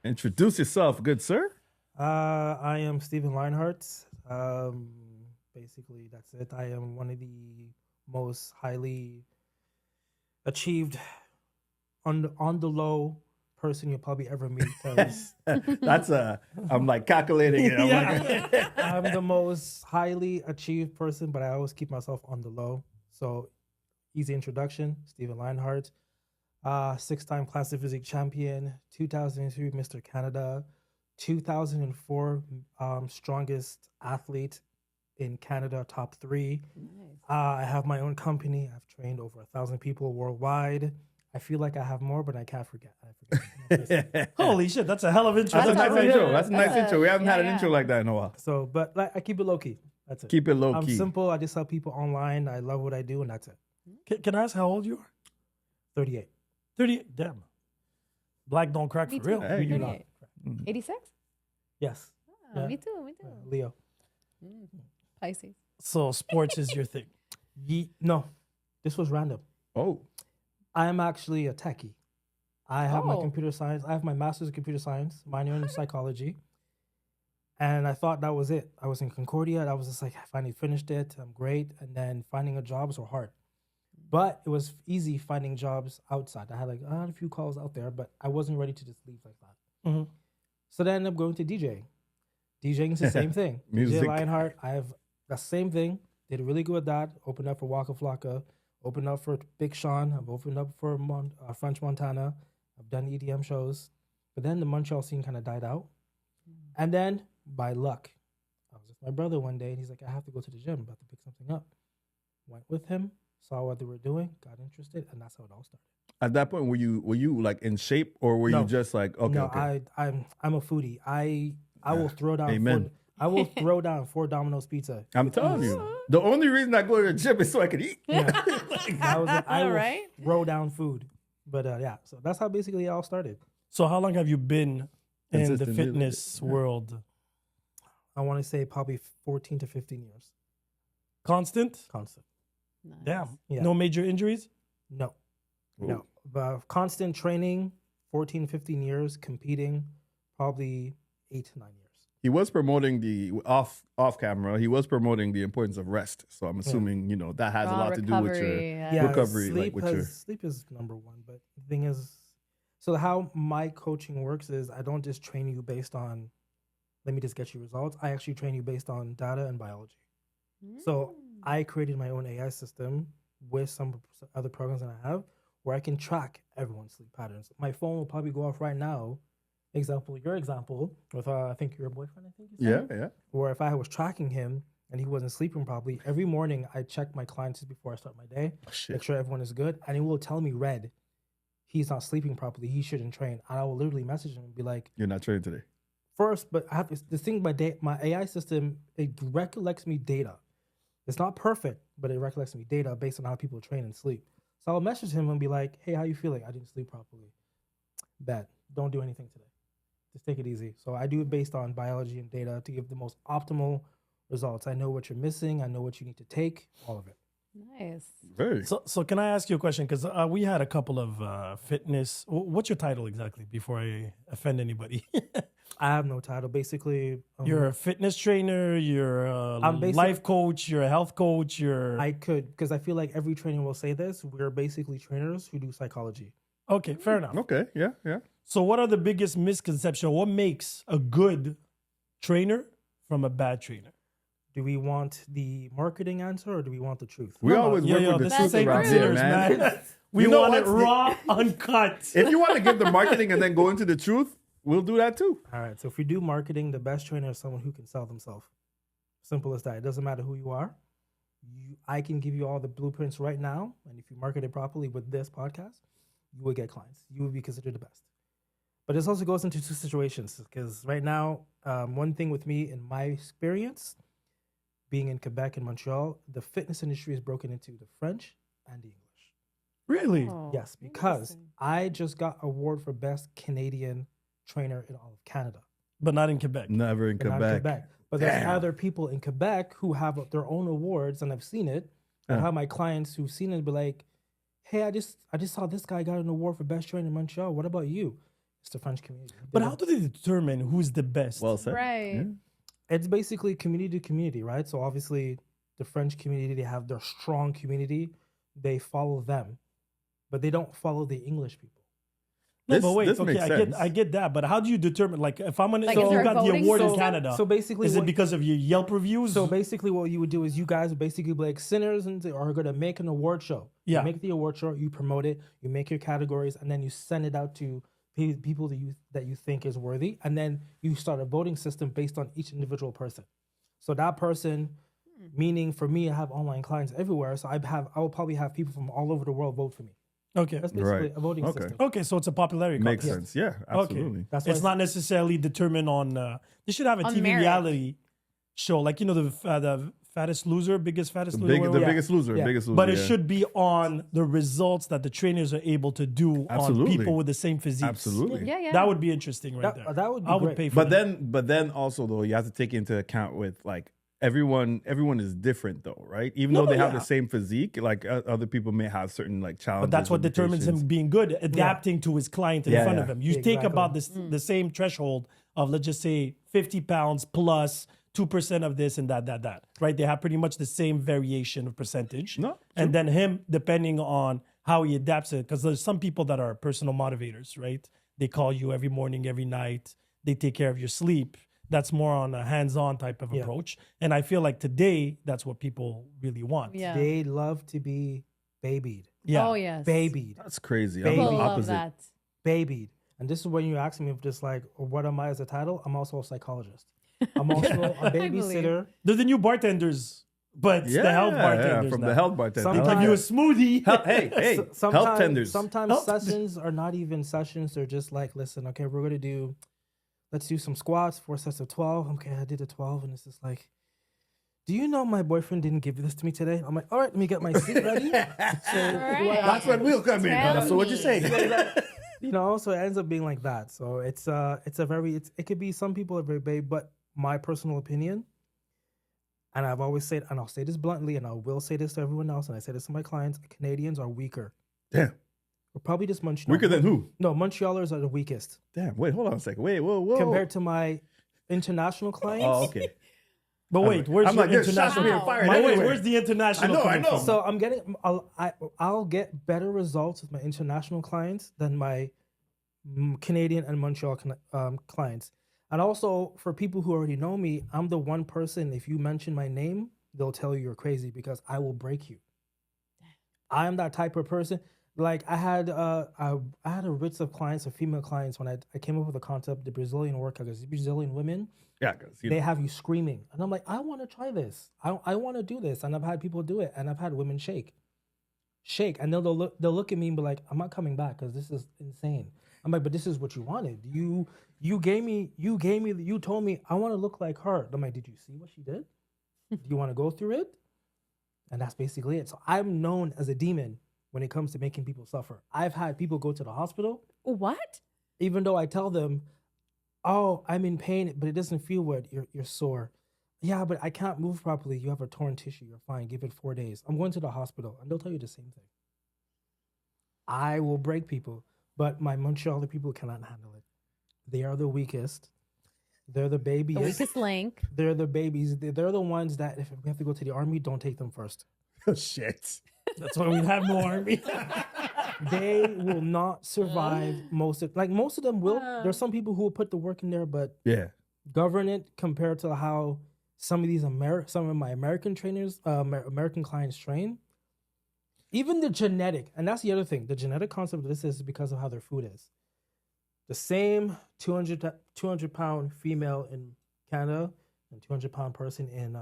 Introduce yourself, good sir. I am Steven Lionheart. Basically, that's it. I am one of the most highly achieved on the low person you'll probably ever meet. Because I'm like calculating it. I'm like, I'm the most highly achieved person, but I always keep myself on the low. So, easy introduction: Steven Lionheart, six-time classic physique champion, 2003 Mr. Canada, 2004 strongest athlete in Canada, top 3. Nice. I have my own company. I've trained over 1,000 people worldwide. I feel like I have more, but I can't forget. I forget. Holy shit, that's a hell of an intro. That's a That's nice a- intro. That's a nice that's a- intro. We haven't had an yeah. intro like that in a while. So, but like, I keep it low key. That's it. Keep it low I'm key. simple. I just help people online. I love what I do, and that's it. Can I ask how old you are? 38. 38. Damn. Black don't crack Me for real. too. Hey, you 38. 86? Yes. Oh, Yeah. Me too. Me too. Leo. Pisces. So sports is your thing. No, this was random. Oh, I am actually a techie. I have my Oh. computer science. I have my master's in computer science, minor in psychology. And I thought that was it. I was in Concordia. I was just like, I finally finished it. I'm great. And then finding a job was hard. But it was easy finding jobs outside. I had a few calls out there, but I wasn't ready to just leave like that. Mhm. So then I ended up going to DJing. DJing is the same thing. Music. DJ Lionheart, I have the same thing. Did really good with that. Opened up for Waka Flocka. Opened up for Big Sean. I've opened up for French Montana. I've done EDM shows. But then the Montreal scene kind of died out. And then, by luck, I was with my brother one day, and he's like, I have to go to the gym. I'm about to pick something up. Went with him, saw what they were doing, got interested, and that's how it all started. at that point, were you like in shape, or were No. you just like okay? No, Okay. I'm a foodie. I will throw down Amen. I will throw down 4 Domino's pizza. I'm telling you, the only reason I go to the gym is so I can eat. Yeah. That was it. I will Right? throw down food. But yeah, so that's how basically it all started. So how long have you been in the Consistent music. fitness world? I want to say probably 14 to 15 years. Constant? Constant. Nice. Damn. Yeah. No major injuries? No. Ooh. No. But constant training, 14, 15 years, competing, probably 8 to 9 years. He was promoting the off camera. He was promoting the importance of rest. So I'm assuming that has a lot to do with your. Recovery, Yeah, recovery, like, sleep, with has, your- sleep is number one. But the thing is, so how my coaching works is I don't just train you based on, let me just get you results. I actually train you based on data and biology. So I created my own AI system with some other programs that I have where I can track everyone's sleep patterns. My phone will probably go off right now. Your example with I think your boyfriend, I think you Yeah, said. yeah. Where if I was tracking him and he wasn't sleeping properly, every morning I check my clients just before I start my day, Shit. make sure everyone is good, and it will tell me red, he's not sleeping properly, he shouldn't train. And I will literally message him and be like, You're not training today. first, but I have the thing. My AI system, it recollects me data. It's not perfect, but it recollects me data based on how people train and sleep. So I'll message him and be like, "Hey, how you feeling? I didn't sleep properly. Bad. Don't do anything today. Just take it easy." So I do it based on biology and data to give the most optimal results. I know what you're missing. I know what you need to take. All of it. Nice. Very. So can I ask you a question? Because we had a couple of fitness. What's your title exactly before I offend anybody? I have no title. Basically, You're a fitness trainer, you're a life coach, you're a health coach, I could, because I feel like every trainer will say this. We're basically trainers who do psychology. Okay, fair enough. Okay. Yeah. Yeah. So what are the biggest misconceptions? What makes a good trainer from a bad trainer? Do we want the marketing answer or do we want the truth? We always work with the That's truth the around truth. here, man. We You know want it what? raw, uncut. If you want to give the marketing and then go into the truth, we'll do that too. All right. So if we do marketing, the best trainer is someone who can sell themselves. Simple as that. It doesn't matter who you are. I can give you all the blueprints right now. And if you market it properly with this podcast, you will get clients. You will be considered the best. But this also goes into 2 situations because right now, one thing with me in my experience, being in Quebec and Montreal, the fitness industry is broken into the French and the English. Really? Oh, Yes, because interesting. I just got award for best Canadian trainer in all of Canada. But not in Quebec. Never in But not Quebec. But there's Damn. other people in Quebec who have their own awards, and I've seen it. I have my clients who've seen it be like, "Hey, I just saw this guy got an award for best trainer in Montreal. What about you?" It's the French community. But how do they determine who's the best? Well said. Right. Yeah. It's basically community to community, right? So obviously, the French community, they have their strong community. They follow them, but they don't follow the English people. No, This- but wait, this okay, makes I sense. get that, but how do you determine? Like, if I'm gonna, Like, so is you there a got the voting award in system? Canada. So basically, is it what- because of your Yelp reviews? So basically, what you would do is you guys would basically be like sinners and are going to make an award show. Yeah. You make the award show, you promote it, you make your categories, and then you send it out to people that you think is worthy, and then you start a voting system based on each individual person. So that person, meaning for me, I have online clients everywhere, so I will probably have people from all over the world vote for me. okay, That's basically Right. a voting Okay. system. okay, so it's a popularity Makes contest. sense. Yeah, absolutely. Okay, That's why it's not necessarily determined on. They should have a On TV merit. reality show, like the fattest loser, biggest fattest The, loser, big, the whatever. biggest loser. Yeah. Biggest loser. But it yeah. should be on the results that the trainers are able to do Absolutely. on people with the same physique. Absolutely. Yeah, yeah. That would be interesting right there. that would be I would great. pay for But that. then also though, you have to take into account with like everyone is different though, right? Even No, though they have yeah. the same physique, like other people may have certain like challenges. But that's what determines him limitations. being good, adapting to his client in Yeah, front yeah. of him. You take Exactly. about this the same threshold of, let's just say, 50 pounds plus 2% of this and that, right? They have pretty much the same variation of percentage. No, And then him, depending on how he adapts it, because there's some people that are personal motivators, right? They call you every morning, every night. They take care of your sleep. That's more on a hands-on type of Yeah. approach. And I feel like today, that's what people really want. Yeah. They love to be babied, Yeah. Oh, yes. babied, That's crazy. Baby. I'm People the love opposite. that. babied. And this is when you ask me if just like, what am I as a title? I'm also a psychologist. I'm also a babysitter. They're the new bartenders, but it's Yeah, the health bartenders from now. the health bartenders. They Sometimes- give you a smoothie. Hey, health tenders. Sometimes Health- sessions are not even sessions. They're just like, listen, okay, let's do some squats, 4 sets of 12. Okay, I did the 12, and it's just like, do you know my boyfriend didn't give this to me today? I'm like, all right, let me get my seat ready. That's when we'll come in. Tell So what you me. say? So it ends up being like that. So it could be, some people are very big, but my personal opinion, and I've always said, and I'll say this bluntly, and I will say this to everyone else, and I say this to my clients, Canadians are weaker. Damn. We're probably just Montreal. Weaker than who? No, Montrealers are the weakest Damn. Wait, hold on a second. Wait, whoa. compared to my international clients. Oh, okay. But wait, where's I'm your like, there's shots international? being fired Wait, everywhere. where's the international? I know, coming I know. from? So I'm getting, I'll get better results with my international clients than my Canadian and Montreal clients. And also for people who already know me, I'm the one person, if you mention my name, they'll tell you you're crazy because I will break you. I am that type of person. Like I had a ritz of clients, of female clients, when I came up with the concept, the Brazilian workout, because Brazilian women, Yeah, because they have you screaming. And I'm like, I want to try this. I want to do this. And I've had people do it. And I've had women shake. And they'll look at me and be like, I'm not coming back because this is insane. I'm like, but this is what you wanted. You told me I want to look like her. I'm like, did you see what she did? Do you want to go through it? And that's basically it. So I'm known as a demon when it comes to making people suffer. I've had people go to the hospital, What? even though I tell them, oh, I'm in pain, but it doesn't feel good. You're sore. Yeah, but I can't move properly. You have a torn tissue. You're fine. Give it 4 days. I'm going to the hospital. And they'll tell you the same thing. I will break people, but my Montreal people cannot handle it. They are the weakest. They're the babies. The weakest link. They're the babies. They're the ones that if we have to go to the army, don't take them first. Oh, shit. That's why we have no army. They will not survive most of them will. There's some people who will put the work in there, but Yeah. govern it compared to how some of my American trainers, American clients train. Even the genetic, and that's the other thing. The genetic concept of this is because of how their food is. The same 200-pound female in Canada and 200-pound person in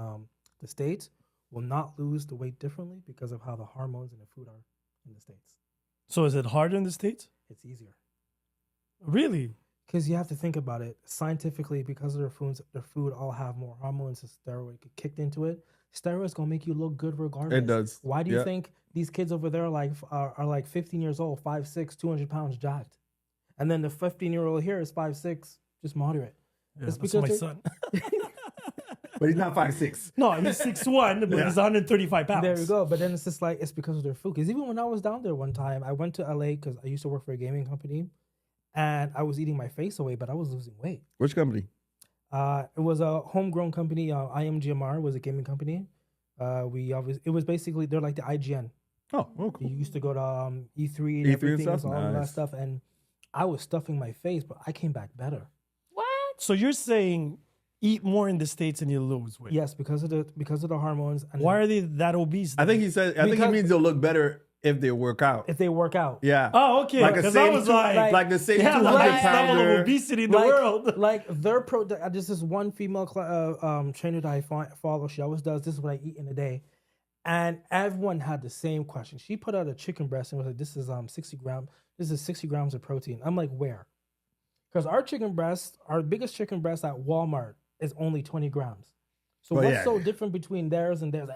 the States will not lose the weight differently because of how the hormones in the food are in the States. So is it harder in the States? It's easier. Really? Because you have to think about it scientifically, because of their food all have more hormones and steroid kicked into it. Steroids gonna make you look good regardless. It does. Why do you Yeah. think these kids over there are like 15 years old, 5'6", 200 pounds jacked, and then the 15-year-old here is 5'6", just moderate? Yeah, It's that's because my they're- son. But he's not 5'6". No, he's 6'1", but he's 135 pounds. There you go. But then it's just like, it's because of their food. Because even when I was down there one time, I went to LA because I used to work for a gaming company. and I was eating my face away, but I was losing weight. Which company? It was a homegrown company. IMGMR was a gaming company. It was basically, they're like the IGN. Oh, cool. You used to go to E3 and E3 everything, and and stuff? all of that Nice. stuff, and I was stuffing my face, but I came back better. What? So you're saying eat more in the States and you lose weight. Yes, because of the hormones. And Why are they that obese? I think he said. I think he Because- means they'll look better if they work out. if they work out. Yeah. Oh, okay. Like the Because I same was two- like, the same yeah, 200 the highest level pounder. of obesity in the like, world. Like their there's this one female trainer that I follow. She always does. This is what I eat in a day, and everyone had the same question. She put out a chicken breast and was like, "This is 60 grams. This is 60 grams of protein." I'm like, "Where?" Because our biggest chicken breast at Walmart is only 20 grams. So Well, what's yeah. so different between theirs and theirs?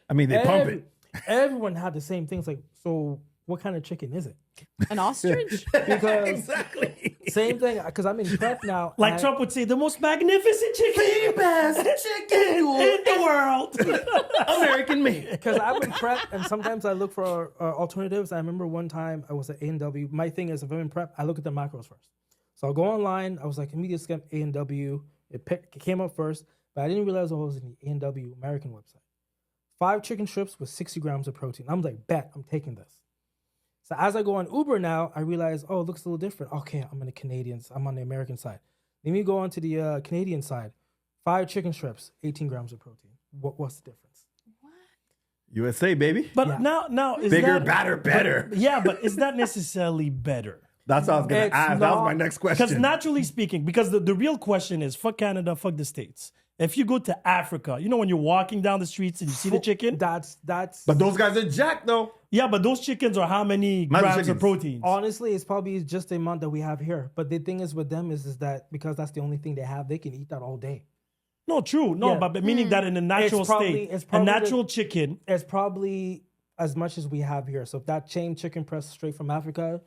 I mean, they pump it. Everyone had the same things. Like, so what kind of chicken is it? An ostrich? Because Exactly. same thing. Because I'm in prep now. Like and- Trump would say, the most magnificent chicken best chicken in the world. American made. Because I'm in prep, and sometimes I look for alternatives. I remember one time I was at A&W. My thing is, if I'm in prep, I look at the macros first. So I'll go online. I was like, let me just get A&W. It came up first, but I didn't realize I was in the A&W American website. 5 chicken strips with 60 grams of protein. I'm like, bet, I'm taking this. So as I go on Uber now, I realize, oh, it looks a little different. Okay, I'm on the American side. Let me go on to the Canadian side. 5 chicken strips, 18 grams of protein. What's the difference? USA, baby. But Yeah. now is Bigger, that, badder, better. Yeah, but is that necessarily better? That's what I was going It's to ask. That was not- my next question. Because naturally speaking, because the real question is, fuck Canada, fuck the States. If you go to Africa, you know when you're walking down the streets and you see the chicken? That's But those guys are jacked, though. Yeah, but those chickens are how many Imagine grams of chickens. protein? honestly, it's probably just the amount that we have here. But the thing is with them is that because that's the only thing they have, they can eat that all day. No, true. No, Yeah. but meaning that in a natural probably- state, it's a probably natural chicken, It's probably as much as we have here. So if that chain chicken pressed straight from Africa,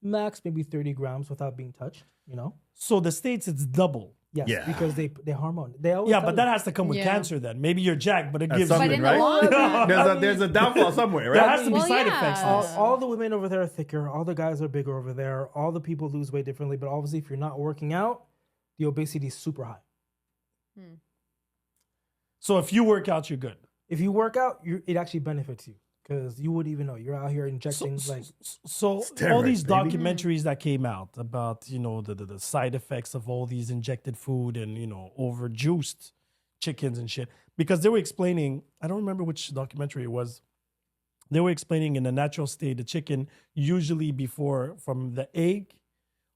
max maybe 30 grams without being touched, you know? so the States, it's double. Yes, Yeah. because they hormone. They always Yeah, tell but that you. has to come with Yeah. cancer then. Maybe you're jacked, but it That's gives something, But in the right? long run- There's a downfall somewhere, there right? has to be Well, side yeah. effects. to all, this. all the women over there are thicker. All the guys are bigger over there. All the people lose weight differently. But obviously, if you're not working out, the obesity is super high. So if you work out, you're good. If you work out, it actually benefits you because you wouldn't even know. You're out here injecting like So all Steroids, these baby. documentaries that came out about the side effects of all these injected food and overjuiced chickens and shit, because they were explaining, I don't remember which documentary it was. They were explaining in the natural state, the chicken usually before from the egg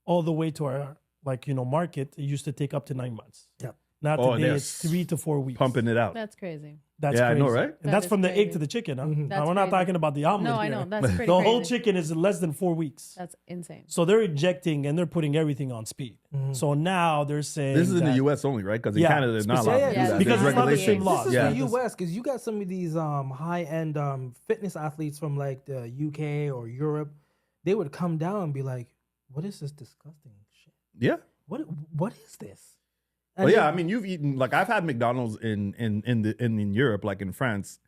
all the way to our market, it used to take up to 9 months. Yep. Now Oh, today they're it's 3 to 4 weeks. Pumping it out. That's crazy. That's Yeah, I crazy. know, right? And That that's is from the egg crazy. to the chicken, huh? Mhm. Now, That's we're not crazy. talking about the omelet No, I here. know. That's pretty The whole crazy. chicken is less than 4 weeks. That's insane. So they're injecting and they're putting everything on speed. So now they're saying This is in the that- U.S. only, right? Because in Yeah, Canada, they're not allowed to specific- do Yeah, that. because There's it's not the regulations. same law. This is Yeah. the U.S. because you got some of these high-end fitness athletes from like the UK or Europe. They would come down and be like, "What is this disgusting shit? Yeah. What is this?" Well, And yeah. they- I mean, you've eaten like I've had McDonald's in Europe, like in France,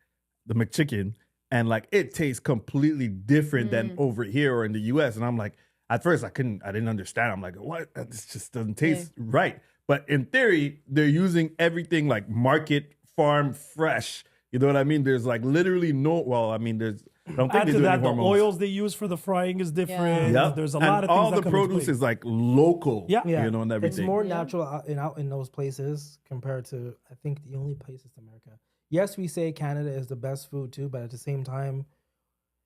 the McChicken, and like it tastes completely different than over here or in the U.S. And I'm like, at first I didn't understand. I'm like, what? This just doesn't taste right. But in theory, they're using everything like market, farm, fresh. You know what I mean? There's like literally no. Well, I mean, there's. I don't think Add they to do that, any the hormones. oils they use for the frying is different. Yeah. Yep. There's a And lot of things all that the come into produce play. is like local. Yeah. Yeah, You know, and everything. It's more Yeah. natural out in those places compared to I think the only place is America. Yes, we say Canada is the best food too, but at the same time,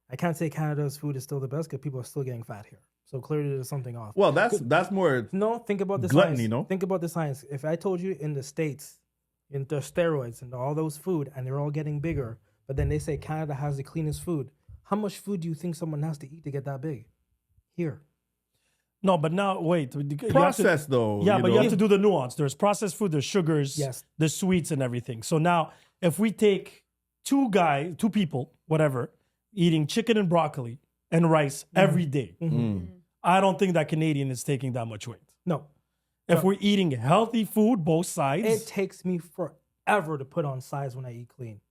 I can't say Canada's food is still the best because people are still getting fat here. So clearly there's something off. Well, that's more. No, think about the Gluttony, science. no? Think about the science. If I told you in the States, in the steroids and all those food, and they're all getting bigger, but then they say Canada has the cleanest food, how much food do you think someone has to eat to get that big? Here. No, but now wait. you have to- Process though. Yeah, but you know? have to do the nuance. There's processed food, there's sugars, Yes. there's sweets and everything. So now, if we take two people, whatever, eating chicken and broccoli and rice every day, I don't think that Canadian is taking that much weight. No. If we're eating healthy food, both sides, It takes me forever to put on size when I eat clean.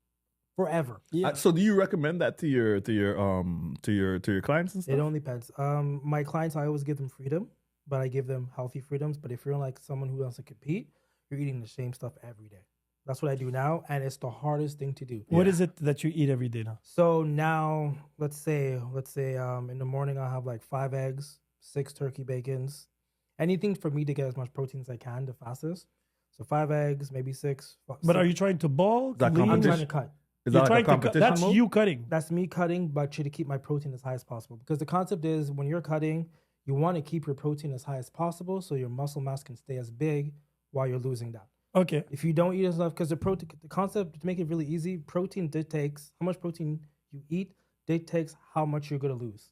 Forever. So do you recommend that to your clients and It stuff? only depends. My clients, I always give them freedom. but I give them healthy freedoms. But if you're like someone who wants to compete, you're eating the same stuff every day. That's what I do now, and it's the hardest thing to do. What is it that you eat every day now? So now, let's say, in the morning I'll have like 5 eggs, 6 turkey bacons, anything for me to get as much protein as I can the fastest. So 5 eggs, maybe 6. But are you trying to bulk? That lean? I'm trying to competition? cut. Is You're that like trying a to cut. competition That's mode? you cutting. That's me cutting, but to keep my protein as high as possible. Because the concept is when you're cutting, you want to keep your protein as high as possible so your muscle mass can stay as big while you're losing that. Okay. If you don't eat enough, because the concept, to make it really easy, protein dictates how much protein you eat, dictates how much you're going to lose.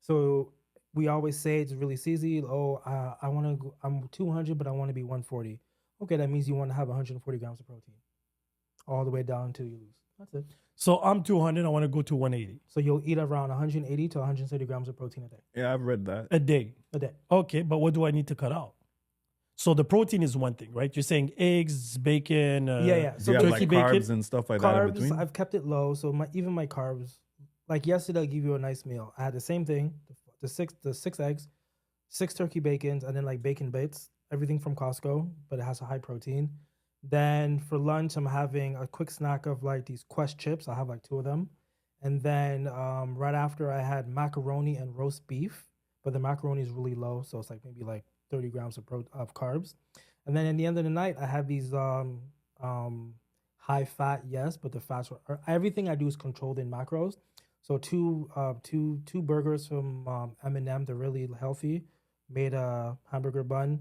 So we always say it's really easy. Oh, I'm 200, but I want to be 140. Okay, that means you want to have 140 grams of protein all the way down until you lose. That's it. So I'm 200. I want to go to 180 So you'll eat around 180 to 130 grams of protein a day. Yeah, I've read that. a day. A day. Okay, but what do I need to cut out? So the protein is one thing, right? You're saying eggs, bacon, Yeah. Do So you have turkey like bacon? carbs and stuff like that in Carbs, between? I've kept it low. So even my carbs, like yesterday, I'll give you a nice meal. I had the same thing, the six eggs, 6 turkey bacons, and then like bacon bits, everything from Costco, but it has a high protein. Then for lunch, I'm having a quick snack of like these Quest chips. I have like 2 of them. And then right after, I had macaroni and roast beef, but the macaroni is really low. So it's like maybe like 30 grams of carbs. And then at the end of the night, I have these high fat, yes, but the fats are everything I do is controlled in macros. So two burgers from M&M, they're really healthy. Made a hamburger bun.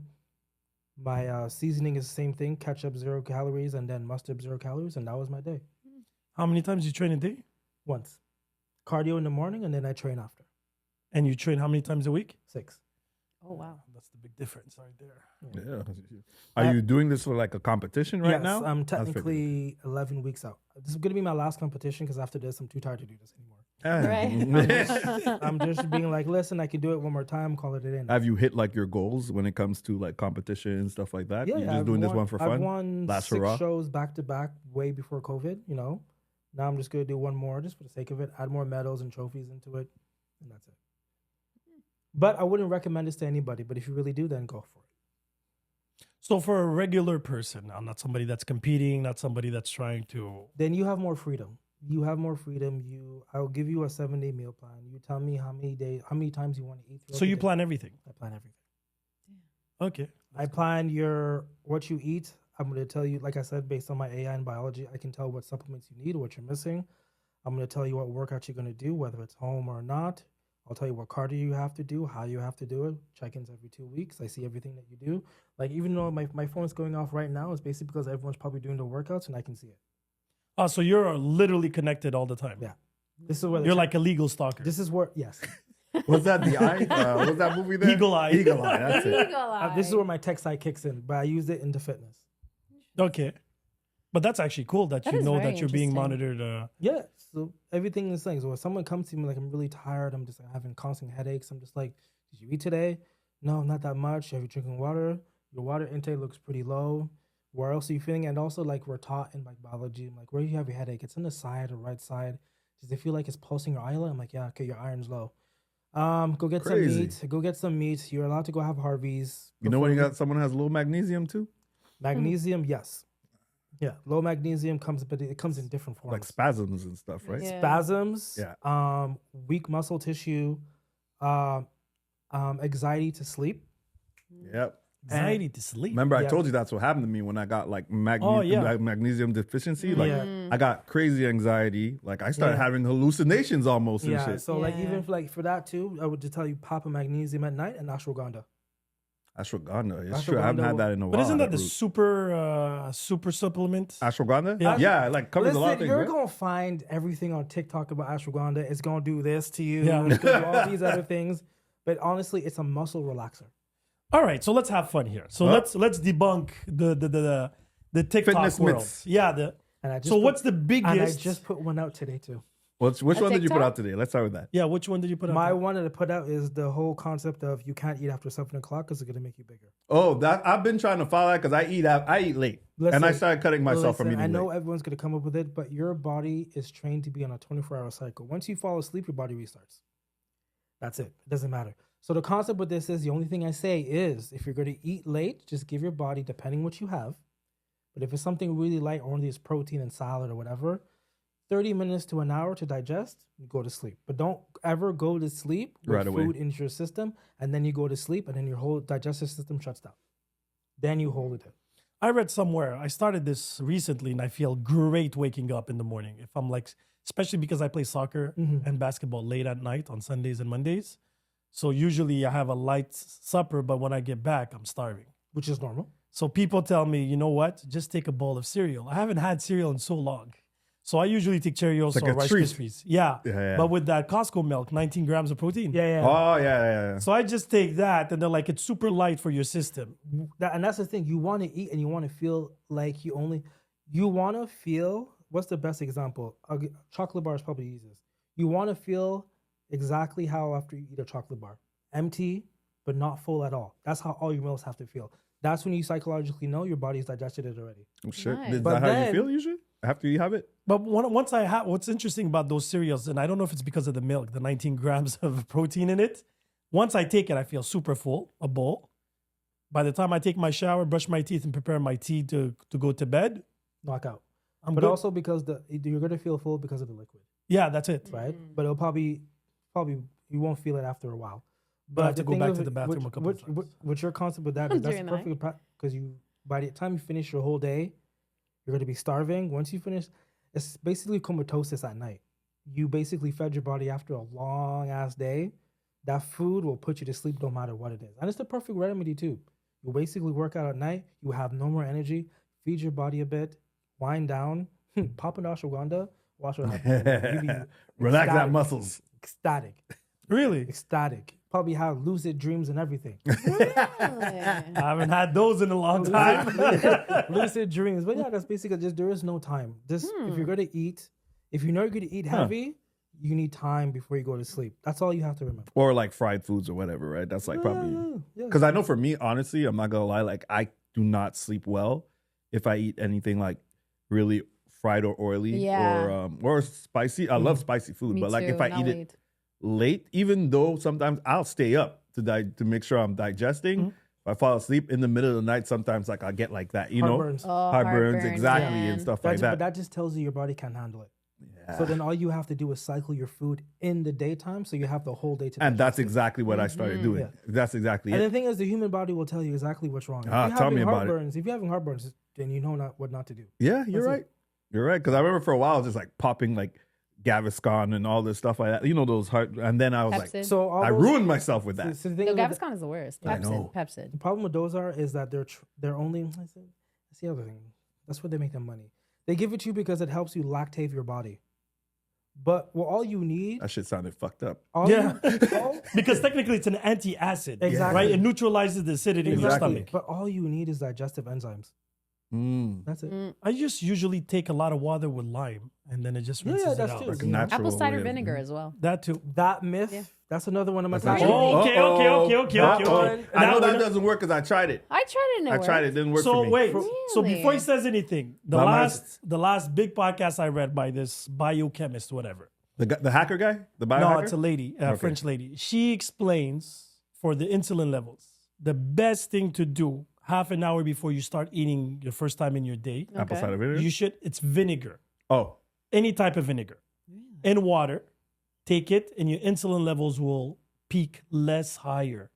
My seasoning is the same thing: ketchup 0 calories, and then mustard 0 calories, and that was my day. How many times you train a day? Once, cardio in the morning, and then I train after. And you train how many times a week? 6. Oh wow. That's the big difference right there. Yeah. Are you doing this for like a competition right Yes, now? I'm That's pretty technically 11 weeks out. This is gonna be my last competition because after this, I'm too tired to do this anymore. good. I'm just being like, listen, I can do it one more time, call it in. Have you hit like your goals when it comes to like competition and stuff like that? Yeah, You're just I've doing this won- one for fun? I've won Last 6 hurrah? shows back to back way before COVID, you know. Now I'm just going to do one more just for the sake of it, add more medals and trophies into it, and that's it. But I wouldn't recommend this to anybody, but if you really do, then go for it. So for a regular person, now, not somebody that's competing, not somebody that's trying to. Then you have more freedom. I'll give you a 7-day meal plan. You tell me how many times you want to eat. So you plan everything. I plan everything. Okay. I plan what you eat. I'm going to tell you, like I said, based on my AI and biology, I can tell what supplements you need, what you're missing. I'm going to tell you what workouts you're going to do, whether it's home or not. I'll tell you what cardio you have to do, how you have to do it. Check-ins every 2 weeks. I see everything that you do. Like, even though my phone's going off right now, it's basically because everyone's probably doing the workouts and I can see it. Oh, so you're literally connected all the time. Yeah. This is where You're like a legal stalker. This is where, yes. Was that the eye? Was that movie there? Eagle Eye. Eagle Eye, that's it. Eagle eye. This is where my tech side kicks in, but I used it into fitness. Okay. But that's actually cool that That you is know very that you're being interesting. monitored. Yeah, so everything is like, so when someone comes to me like, I'm really tired, I'm just like having constant headaches, I'm just like, did you eat today? No, not that much. Have you drinking water? Your water intake looks pretty low. Where else are you feeling? And also, like, we're taught in like biology, like, where you have your headache, it's on the side or right side. Does it feel like it's pulsing your eyelid? I'm like, yeah, okay, your iron's low. Go get some Crazy. meat. Go get some meat. You're allowed to go have Harvey's. You know when you got someone who has low magnesium too? Magnesium, yes. Yeah, low magnesium comes, but it comes in different forms. Like spasms and stuff, right? Yeah. Spasms, Yeah. weak muscle tissue, anxiety to sleep. Yep. Anxiety to sleep. Remember, I Yeah. told you that's what happened to me when I got like yeah. magnesium deficiency. Like Yeah. I got crazy anxiety. Like I started Yeah. having hallucinations almost and Yeah, shit. so like Yeah. even for that too, I would just tell you pop a magnesium at night and ashwagandha. Ashwagandha. It's true. I haven't had that in a while. But isn't that the root. super supplement? ashwagandha? Yeah. Yeah, it like covers a lot of Listen, things. you're Right? gonna find everything on TikTok about ashwagandha. It's gonna do this to you. Yeah. It's gonna do all these other things. But honestly, it's a muscle relaxer. All right, so let's have fun here. So Huh? let's debunk the TikTok Fitness world. myths. Yeah. And I just So put- what's the biggest? And I just put one out today too. Which A one did you put TikTok? out today? Let's start with that. Yeah, which one did you put out? My there? one that I put out is the whole concept of you can't eat after 7 o'clock because it's gonna make you bigger. Oh, that I've been trying to follow that because I eat late, and I Listen, started cutting myself from Listen, eating I know late. everyone's gonna come up with it, but your body is trained to be on a 24-hour cycle. Once you fall asleep, your body restarts. That's it. It doesn't matter. So the concept with this is the only thing I say is if you're going to eat late, just give your body, depending what you have. But if it's something really light, only is protein and salad or whatever, 30 minutes to an hour to digest, you go to sleep. But don't ever go to sleep with Right away. food into your system, and then you go to sleep, and then your whole digestive system shuts down. Then you hold it in. I read somewhere, I started this recently and I feel great waking up in the morning. If I'm like, especially because I play soccer and basketball late at night on Sundays and Mondays. So usually I have a light supper, but when I get back, I'm starving. Which is normal. So people tell me, you know what? Just take a bowl of cereal. I haven't had cereal in so long. So I usually take Cheerios like or a Rice treat. Krispies. Yeah. Yeah. But with that Costco milk, 19 grams of protein. Yeah. Oh, yeah. So I just take that and they're like, it's super light for your system. And that's the thing. You want to eat and you want to feel like you want to feel, what's the best example? Chocolate bar is probably the easiest. You want to feel exactly how after you eat a chocolate bar. Empty, but not full at all. That's how all your meals have to feel. That's when you psychologically know your body's digested it already. Oh, shit. Nice. Is But that how you then- feel usually? After you have it? But once I have, what's interesting about those cereals, and I don't know if it's because of the milk, the 19 grams of protein in it. Once I take it, I feel super full, a bowl. By the time I take my shower, brush my teeth, and prepare my tea to go to bed, Knockout. I'm But good. also because you're going to feel full because of the liquid, Yeah, that's it. right? But it'll probably you won't feel it after a while. But I have to the go thing back is to the bathroom a couple of times. What's your concept with that? I'm Is that's doing that. perfect because by the time you finish your whole day, you're going to be starving. Once you finish, it's basically comatosis at night. You basically fed your body after a long ass day. That food will put you to sleep no matter what it is. And it's the perfect remedy too. You basically work out at night. You have no more energy. Feed your body a bit. Wind down. Pop an ashwagandha. Watch what happens. You be Relax that ecstatic. muscles. Ecstatic. Really? Ecstatic. Probably have lucid dreams and everything. I haven't had those in a long time. Lucid dreams. But yeah, that's basically just there is no time. Just if you're gonna eat, if you know you're gonna eat heavy, you need time before you go to sleep. That's all you have to remember. Or like fried foods or whatever, right? That's like probably Yeah. because I know for me, honestly, I'm not gonna lie, like I do not sleep well if I eat anything like really fried or oily Yeah. or spicy. I love spicy food, Me but like too, if I not eat it late, even though sometimes I'll stay up to make sure I'm digesting. If I fall asleep in the middle of the night, sometimes like I get like that, you Heartburns. know, Oh, heartburns, exactly, man. and stuff like But that. that just tells you your body can't handle it. Yeah. So then all you have to do is cycle your food in the daytime, so you have the whole day to. And that's digest it. exactly what I started doing. Yeah. That's exactly And it. the thing is, the human body will tell you exactly what's wrong. If Ah, you're tell having me about it. heartburns, if you're having heartburns, then you know what not to do. Yeah, you're That's it. right. You're right. Because I remember for a while, I was just like popping like Gaviscon and all this stuff like that. You know, those heart. And then I was like, Pepsid. So all I those- ruined myself with that. So the thing No, is with Gaviscon is the worst. I know. Pepsid. the problem with those is that they're only. That's the other thing. That's where they make their money. They give it to you because it helps you lactate your body. But all you need, That shit sounded fucked up. all Yeah. all- Because technically it's an antacid, Exactly. right? It neutralizes the acidity in your Exactly. stomach. But all you need is digestive enzymes. Mm. That's it. I just usually take a lot of water with lime and then it just Yeah, rinses that's it out. too. Like a You know, natural Apple cider way of- vinegar as well. That too. That myth. Yeah. That's another one of my That's top. actually- Oh, okay. That okay. one- I Now know we're that not- doesn't work because I tried it. I tried it and it I tried it. worked. Didn't work So for me. wait, so Really? before he says anything, the Not last big podcast I read by this biochemist, whatever. The hacker guy? The biohacker? No, it's a lady, Okay. French lady. She explains for the insulin levels, the best thing to do half an hour before you start eating your first time in your day, Apple Okay. cider vinegar? it's vinegar, Oh. any type of vinegar, in water. Take it, and your insulin levels will peak less higher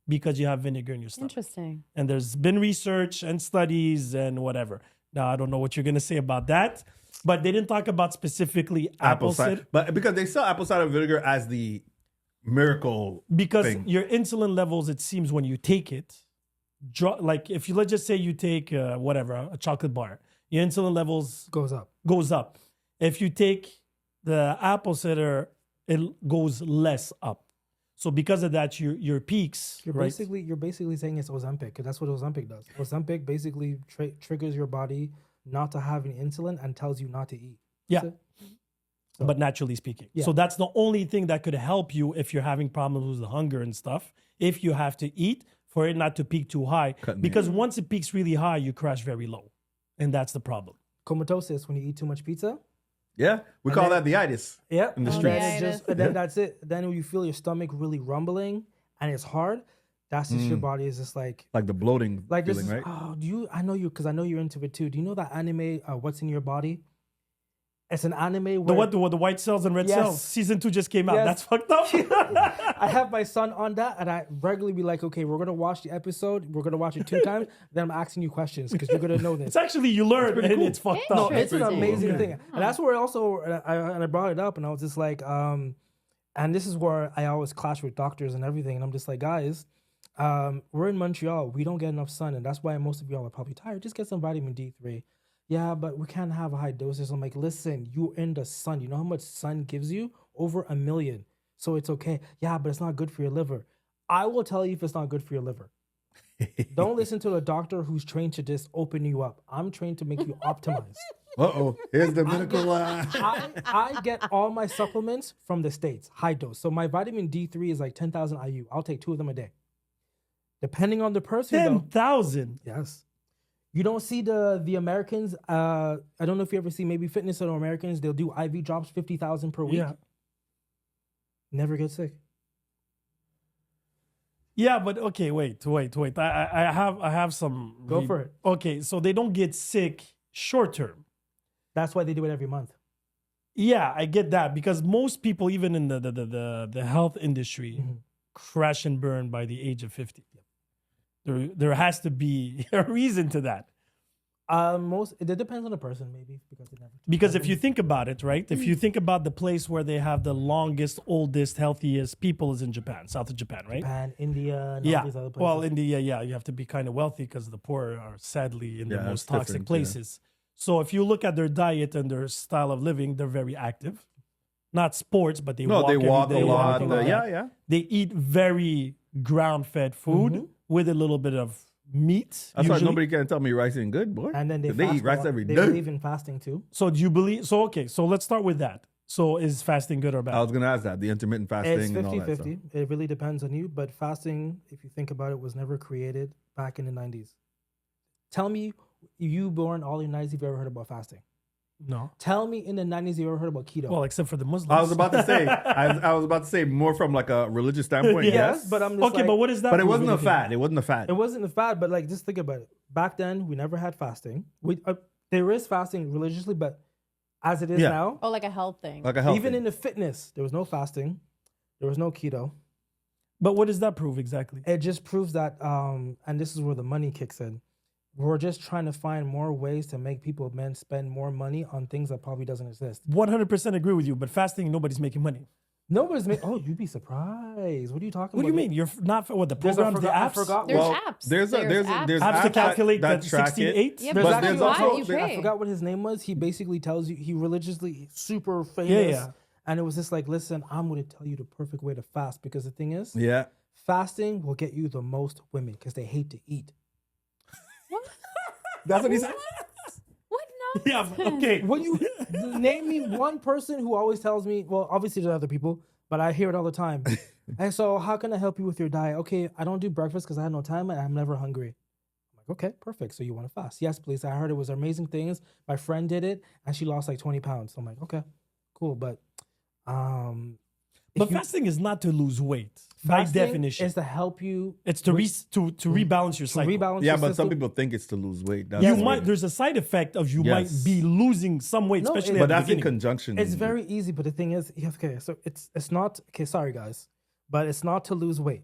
because you have vinegar in your stomach. Interesting. And there's been research and studies and whatever. Now, I don't know what you're going to say about that, but they didn't talk about specifically apple cider. But because they sell apple cider vinegar as the miracle Because thing. your insulin levels, it seems, when you take it, like if you, let's just say you take a chocolate bar, your insulin levels goes up. If you take the apple cider, it goes less up. So because of that, your peaks, You're right? basically saying it's Ozempic because that's what Ozempic does. Ozempic basically triggers your body not to have any insulin and tells you not to eat. Yeah. That's it. But naturally speaking. Yeah. So that's the only thing that could help you if you're having problems with the hunger and stuff. If you have to eat, for it not to peak too high. Cutting Because once it peaks really high, you crash very low. And that's the problem. Comatosis when you eat too much pizza. Yeah, we And call then- that the itis. Yeah. In the and streets. then, Yeah, then that's it. Then when you feel your stomach really rumbling and it's hard, that's just your body is just like the bloating this feeling, is, right? oh, I know you because I know you're into it too. Do you know that anime, What's in Your body? It's an anime where The white cells and red Yes. cells. Season 2 just came out. Yes. That's fucked up. I have my son on that, and I regularly be like, okay, we're gonna watch the episode. We're gonna watch it 2 times. Then I'm asking you questions because you're gonna know this. It's actually, you learn, and it's fucked No, up. it's an Interesting. amazing Okay. thing, and that's where also I brought it up, and I was just like, and this is where I always clash with doctors and everything, and I'm just like, guys, we're in Montreal, we don't get enough sun, and that's why most of y'all are probably tired. Just get some vitamin D3. Yeah, but we can't have a high dosage. I'm like, listen, you're in the sun. You know how much sun gives you? Over 1 million. So it's okay. Yeah, but it's not good for your liver. I will tell you if it's not good for your liver. Don't listen to a doctor who's trained to just open you up. I'm trained to make you optimize. Here's the medical. I get all my supplements from the States, high dose. So my vitamin D3 is like 10,000 IU. I'll take 2 of them a day. Depending on the person, though. 10,000. Yes. You don't see the Americans. I don't know if you ever see maybe fitness or Americans. They'll do IV drops 50,000 per week. Yeah. Never get sick. Yeah, but okay, wait. I have some. Go for it. Okay, so they don't get sick short term. That's why they do it every month. Yeah, I get that because most people, even in the health industry, Mm-hmm. crash and burn by the age of 50. There has to be a reason to that. It depends on the person, maybe Because if you think about it, right? If you think about the place where they have the longest, oldest, healthiest people is in Japan, south of Japan, right? Japan, India, and all Yeah. these other places. Well, India, yeah, you have to be kind of wealthy because the poor are sadly in the Yeah, most it's toxic different, places. So if you look at their diet and their style of living, they're very active. Not sports, but they walk they every walk day, a lot. everything like that. Yeah. They eat very ground-fed food with a little bit of meat. That's why usually. nobody can tell me rice ain't good, boy. and then they They fast eat a rice lot. every They day. believe in fasting too. So do you believe? So okay, so let's start with that. So is fasting good or bad? I was gonna ask that, the intermittent fasting It's and all that 50-50. It really depends on you. But fasting, if you think about it, was never created back in the 90s. Tell me, you born all in the 90s, if you ever heard about fasting. No. Tell me in the 90s you ever heard about keto. Well, except for the Muslims. I was about to say, I was about to say more from like a religious standpoint. Yeah. Yes, but I'm just Okay, like, but what is that? but it wasn't a really? fad. It wasn't a fad. it wasn't a fad, but like just think about it. Back then, we never had fasting. There is fasting religiously, but as it is Yeah. now, Oh, like a health thing. Like a health even thing. in the fitness, there was no fasting, there was no keto. But what does that prove exactly? It just proves that, and this is where the money kicks in. We're just trying to find more ways to make men spend more money on things that probably doesn't exist. 100% agree with you, but fasting, nobody's making money. Nobody's making. Oh, you'd be surprised. What are you talking What do about? you mean? You're not what the There's a programs, the I apps? forgot. There's Well, apps. there's apps. Apps to calculate that that track it. 68? Yeah, There's but actually there's why also- you I pay? forgot what his name was. He basically tells you he religiously super famous. Yeah. And it was just like, listen, I'm going to tell you the perfect way to fast because the thing is, Yeah. fasting will get you the most women because they hate to eat. That's what he said. What? No. Yeah, okay. When you name me one person who always tells me, well, obviously there's other people, but I hear it all the time. And so, how can I help you with your diet? Okay, I don't do breakfast because I have no time and I'm never hungry. I'm like, okay, perfect. So you want to fast? Yes, please. I heard it was amazing things. My friend did it and she lost like 20 pounds. So I'm like, okay, cool. But But fasting is not to lose weight by fasting definition. is to help you It's to rebalance your to cycle. rebalance Yeah, your but system. some people think it's to lose weight. That's You the might. thing. There's a side effect of you Yes. might be losing some weight, No, especially it- at but the that's in beginning. conjunction. It's very easy, but the thing is, okay, so it's not okay. Sorry, guys, but it's not to lose weight.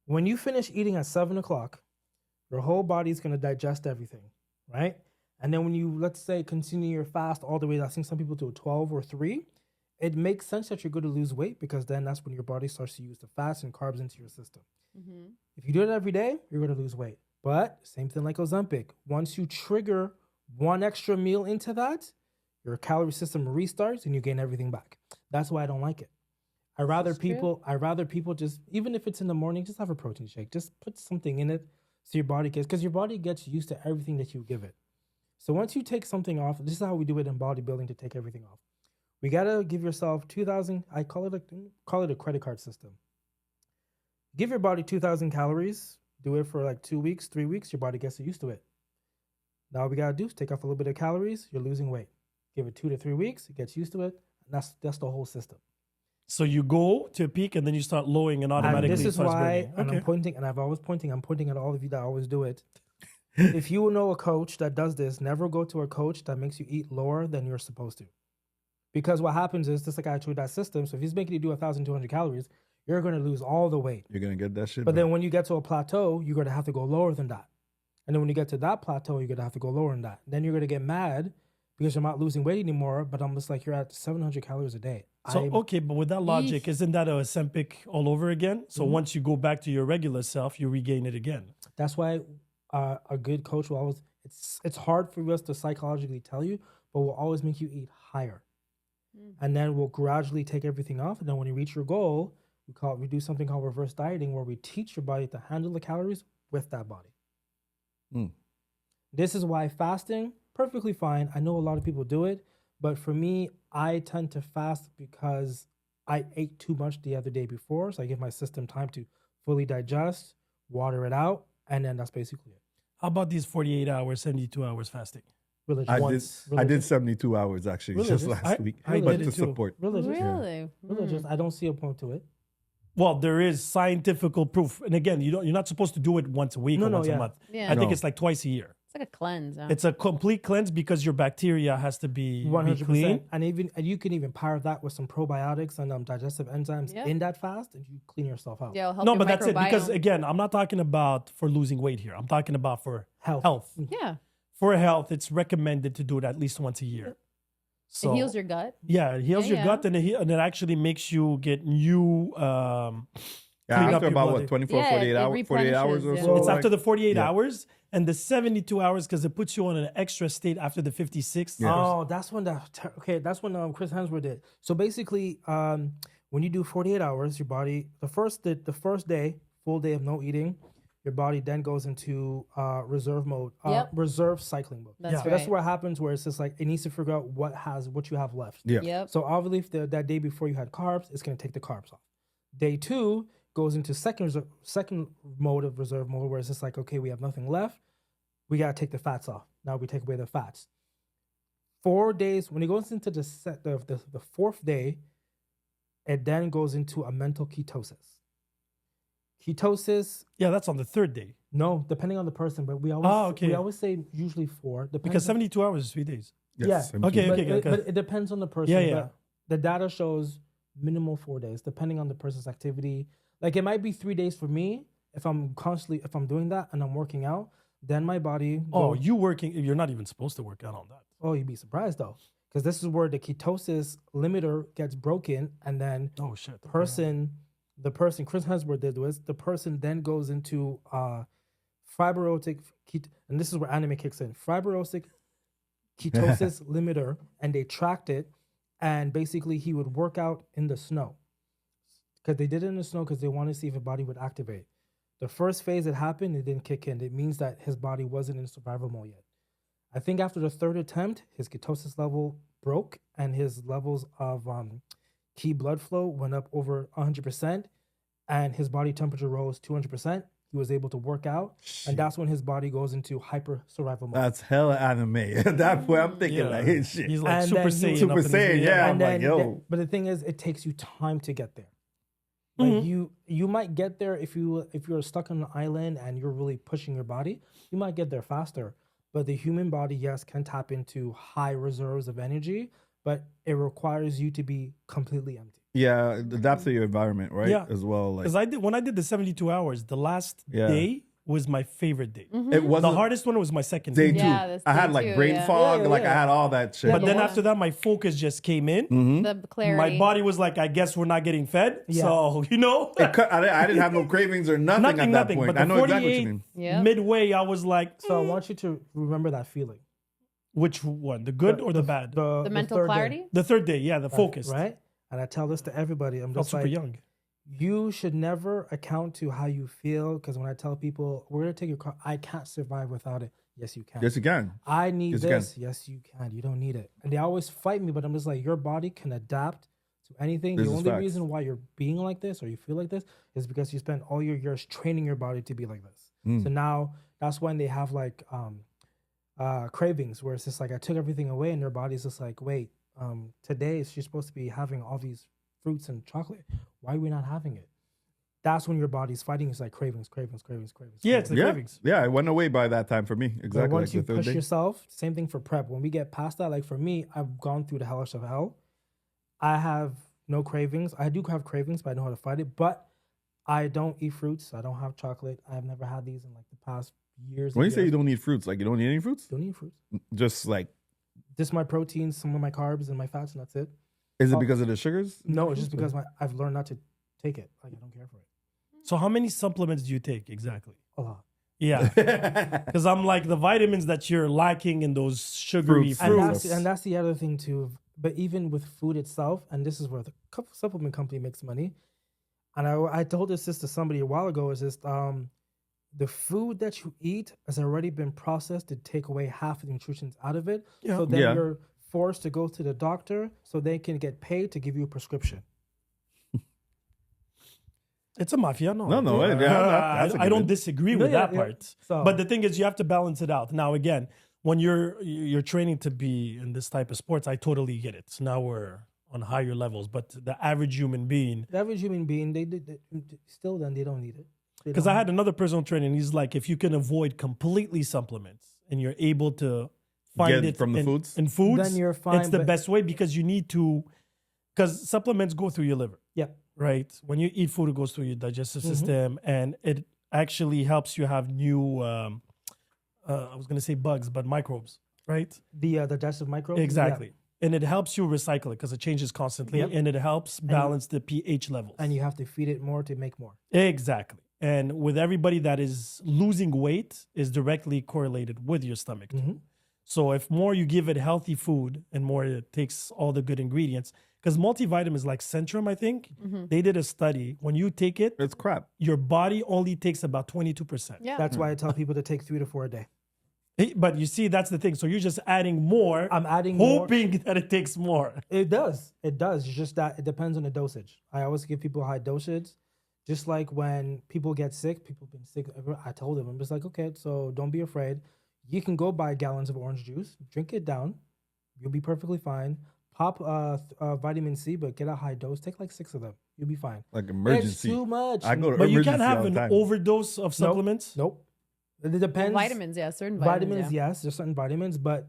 When you finish eating at 7:00, your whole body's gonna digest everything, right? And then when you let's say continue your fast all the way, I think some people do 12 or 3. It makes sense that you're going to lose weight because then that's when your body starts to use the fats and carbs into your system. If you do it every day, you're going to lose weight. But same thing like Ozempic. Once you trigger one extra meal into that, your calorie system restarts and you gain everything back. That's why I don't like it. I rather people just, even if it's in the morning, just have a protein shake. Just put something in it so your body because your body gets used to everything that you give it. So once you take something off, this is how we do it in bodybuilding to take everything off. We gotta give yourself 2,000. I call it a credit card system. Give your body 2,000 calories. Do it for like 2 weeks, 3 weeks. Your body gets used to it. Now all we gotta do is take off a little bit of calories. You're losing weight. Give it 2 to 3 weeks. It gets used to it. And that's the whole system. So you go to a peak and then you start lowering and And automatically. this it is starts why, burning. and Okay. I'm pointing at all of you that always do it. If you know a coach that does this, never go to a coach that makes you eat lower than you're supposed to. Because what happens is, just like I told you that system, so if he's making you do 1,200 calories, you're going to lose all the weight. You're gonna get that shit. But back. then when you get to a plateau, you're going to have to go lower than that. And then when you get to that plateau, you're going to have to go lower than that. Then you're going to get mad because you're not losing weight anymore. But I'm just like, you're at 700 calories a day. So okay, but with that logic, isn't that a Ozempic all over again? So once you go back to your regular self, you regain it again. That's why a good coach will always, it's hard for us to psychologically tell you, but we'll always make you eat higher. And then we'll gradually take everything off. And then when you reach your goal, we do something called reverse dieting, where we teach your body to handle the calories with that body. This is why fasting, perfectly fine. I know a lot of people do it, but for me, I tend to fast because I ate too much the other day before. So I give my system time to fully digest, water it out, and then that's basically it. How about these 48 hours, 72 hours fasting? Religious. I did 72 hours actually just Religious. last week, I but did to it too. support. Religious. Really? Religious. I don't see a point to it. Well, there is scientific proof. And again, you're not supposed to do it once a week or once a month. Yeah. I think No. it's like twice a year. It's like a cleanse. Huh? It's a complete cleanse because your bacteria has to be 100%. clean. And you can even pair that with some probiotics and digestive enzymes Yeah. in that fast, and you clean yourself out. Yeah, it'll help No, your but that's it. Because microbiome. again, I'm not talking about for losing weight here. I'm talking about for Health. health. Yeah. For health, it's recommended to do it at least once a year. So It heals your gut. yeah, it heals Yeah, your gut and it actually makes you get new. Yeah, clean up after your about blood. what 24, Yeah, 48 it hours, 48 hours or replenishes, so. yeah. It's like- after the 48 Yeah. hours and the 72 hours because it puts you on an extra state after the 56. Yeah. Oh, that's when that's when Chris Hemsworth did. So basically, when you do 48 hours, your body the first day, full day of no eating, your body then goes into reserve mode, Yep. reserve cycling mode. That's So that's right. what happens, where it's just like it needs to figure out what you have left. Yeah. Yep. So obviously, if that day before you had carbs, it's going to take the carbs off. Day 2 goes into second mode of reserve mode, where it's just like, okay, we have nothing left. We got to take the fats off. Now we take away the fats. 4 days, when it goes into the fourth day, it then goes into a mental ketosis. Ketosis, Yeah, that's on the third day no, depending on the person, but we always okay. we always say usually 4. because Depends 72 hours is 3 days. Yes, Yeah. I'm Okay, too. but, okay, it, okay. but it depends on the person. Yeah, yeah. But the data shows minimal 4 days, depending on the person's activity. Like it might be 3 days for me if I'm doing that and I'm working out. Then my body. Oh, you're not even supposed to work out on that. Oh, you'd be surprised though, because this is where the ketosis limiter gets broken, and then Oh shit. the person Chris Hemsworth did was the person then goes into fibrotic and this is where anime kicks in. Fibrotic ketosis limiter, and they tracked it, and basically he would work out in the snow because they did it in the snow because they wanted to see if his body would activate. The first phase that happened, it didn't kick in. It means that his body wasn't in survival mode yet. I think after the third attempt, his ketosis level broke and his levels of key blood flow went up over 100%, and his body temperature rose 200%. He was able to work out, and that's when his body goes into hyper survival mode. That's hella anime. At that point, I'm thinking Yeah. like, hey, shit. He's like And Super then Saiyan. he- up in Super his Saiyan, video. yeah. And I'm like, yo. but the thing is, it takes you time to get there. Like Mm-hmm. you might get there if you're stuck on an island and you're really pushing your body, you might get there faster. But the human body, yes, can tap into high reserves of energy, but it requires you to be completely empty. Yeah, adapt to your environment, right? Yeah. As well. Like Because when I did the 72 hours, the last Yeah. day was my favorite day. it wasn't The hardest one was my second day day. two. Yeah, that's I had day like two, brain yeah. fog, Yeah, like yeah. I had all that shit. But then Yeah. after that, my focus just came in. The clarity. My body was like, I guess we're not getting fed. Yeah. So, I didn't have no cravings or nothing, at that nothing. point. But I the know exactly what you 48 mean. Yeah. midway, I was like, So I want you to remember that feeling. which one? The good or the bad? The mental third day, clarity. The third day, yeah, the focus. right? And I tell this to everybody. I'm Felt just super like, young. you should never account to how you feel, because when I tell people we're gonna take your car, I can't survive without it. Yes, you can. Yes, you can. I need Yes, you can. this. Yes, you can. You don't need it. And they always fight me, but I'm just like, your body can adapt to anything. This The is only facts. reason why you're being like this or you feel like this is because you spend all your years training your body to be like this. Mm. So now that's when they have like cravings, where it's just like I took everything away and their body's just like, wait, today she's supposed to be having all these fruits and chocolate. Why are we not having it? That's when your body's fighting. It's like cravings. Yeah, it's the cravings. Yeah, it went away by that time for me. Exactly. But once like you the third push day. yourself, same thing for prep. When we get past that, like for me, I've gone through the hellish of hell. I have no cravings. I do have cravings, but I know how to fight it. But I don't eat fruits. I don't have chocolate. I've never had these in like the past years. When you say you don't eat fruits, like you don't eat any fruits? Don't eat fruits. Just like, Just my proteins, some of my carbs, and my fats, and that's it. is it because of the sugars? No, it's just because I've learned not to take it. Like I don't care for it. So how many supplements do you take exactly? A lot. Yeah, because I'm like the vitamins that you're lacking in those sugary Fruits. fruits. And that's the other thing too. But even with food itself, and this is where the supplement company makes money. And I told this to somebody a while ago. Is just the food that you eat has already been processed to take away half of the nutrients out of it. Yeah. So then Yeah. you're forced to go to the doctor so they can get paid to give you a prescription. It's a mafia, no. No, that's a I don't given. disagree No, with yeah, that yeah. part. So- But the thing is, you have to balance it out. Now, again, when you're training to be in this type of sports, I totally get it. So now we're on higher levels. But the average human being, The average human being, they still then they don't need it. They because don't I had another personal trainer, and he's like, if you can avoid completely supplements and you're able to find Get it from the in, foods? in foods, Then you're fine, It's the but- best way because you need to, because supplements go through your liver. Yeah. Right? When you eat food, it goes through your digestive Mm-hmm. system, and it actually helps you have new. I was gonna say bugs, but microbes, right? The digestive microbes. Exactly, and it helps you recycle it because it changes constantly, Yep. and it helps balance the pH levels. And you have to feed it more to make more. Exactly, and with everybody that is losing weight is directly correlated with your stomach. Mm-hmm. Too. So if more you give it healthy food and more it takes all the good ingredients, because multivitamins like Centrum, I think they did a study. When you take it, It's crap. your body only takes about 22%. Yeah. That's why I tell people to take 3 to 4 a day. But you see, that's the thing. So you're just adding more, I'm adding more. hoping that it takes more. It does. It does. It's just that it depends on the dosage. I always give people high dosage. Just like when people get sick, people have been sick. I told them, I'm just like, okay, so don't be afraid. You can go buy gallons of orange juice, drink it down. You'll be perfectly fine. Pop vitamin C, but get a high dose. Take like 6 of them. You'll be fine. Like emergency. It's too much. I go to But you emergency can't have all the an time. overdose of supplements. Nope. It depends. Vitamins, yeah, certain Vitamins, vitamins. yes. There's certain vitamins, but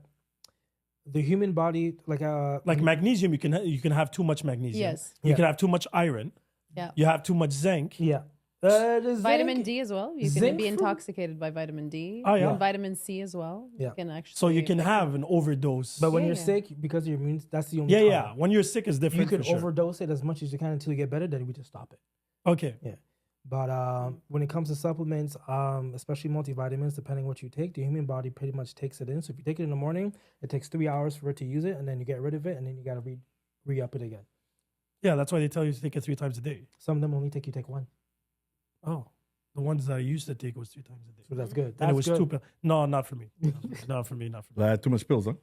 the human body, like Like magnesium, you can have too much magnesium. Yes. You Yeah. can have too much iron. Yeah. You have too much zinc. yeah. Vitamin Zinc- D as well. You can zinc be fruit- intoxicated by vitamin D. Oh, yeah. And vitamin C as well. Yeah. You can actually. So you can have an overdose. But when Yeah, you're yeah. sick, because of your immune, that's the only yeah, time. yeah. When you're sick, it's You different. can for sure. overdose it as much as you can until you get better, then we just stop it. Okay. Yeah. But when it comes to supplements, especially multivitamins, depending what you take, the human body pretty much takes it in. So if you take it in the morning, it takes 3 hours for it to use it, and then you get rid of it, and then you got to re-up it again. Yeah, that's why they tell you to take it 3 times a day. Some of them only take 1. Oh, the ones that I used to take was 3 times a day. So that's good. And it was good. 2 pills. No, not for me. Not for me. Not for me. Too much pills, huh?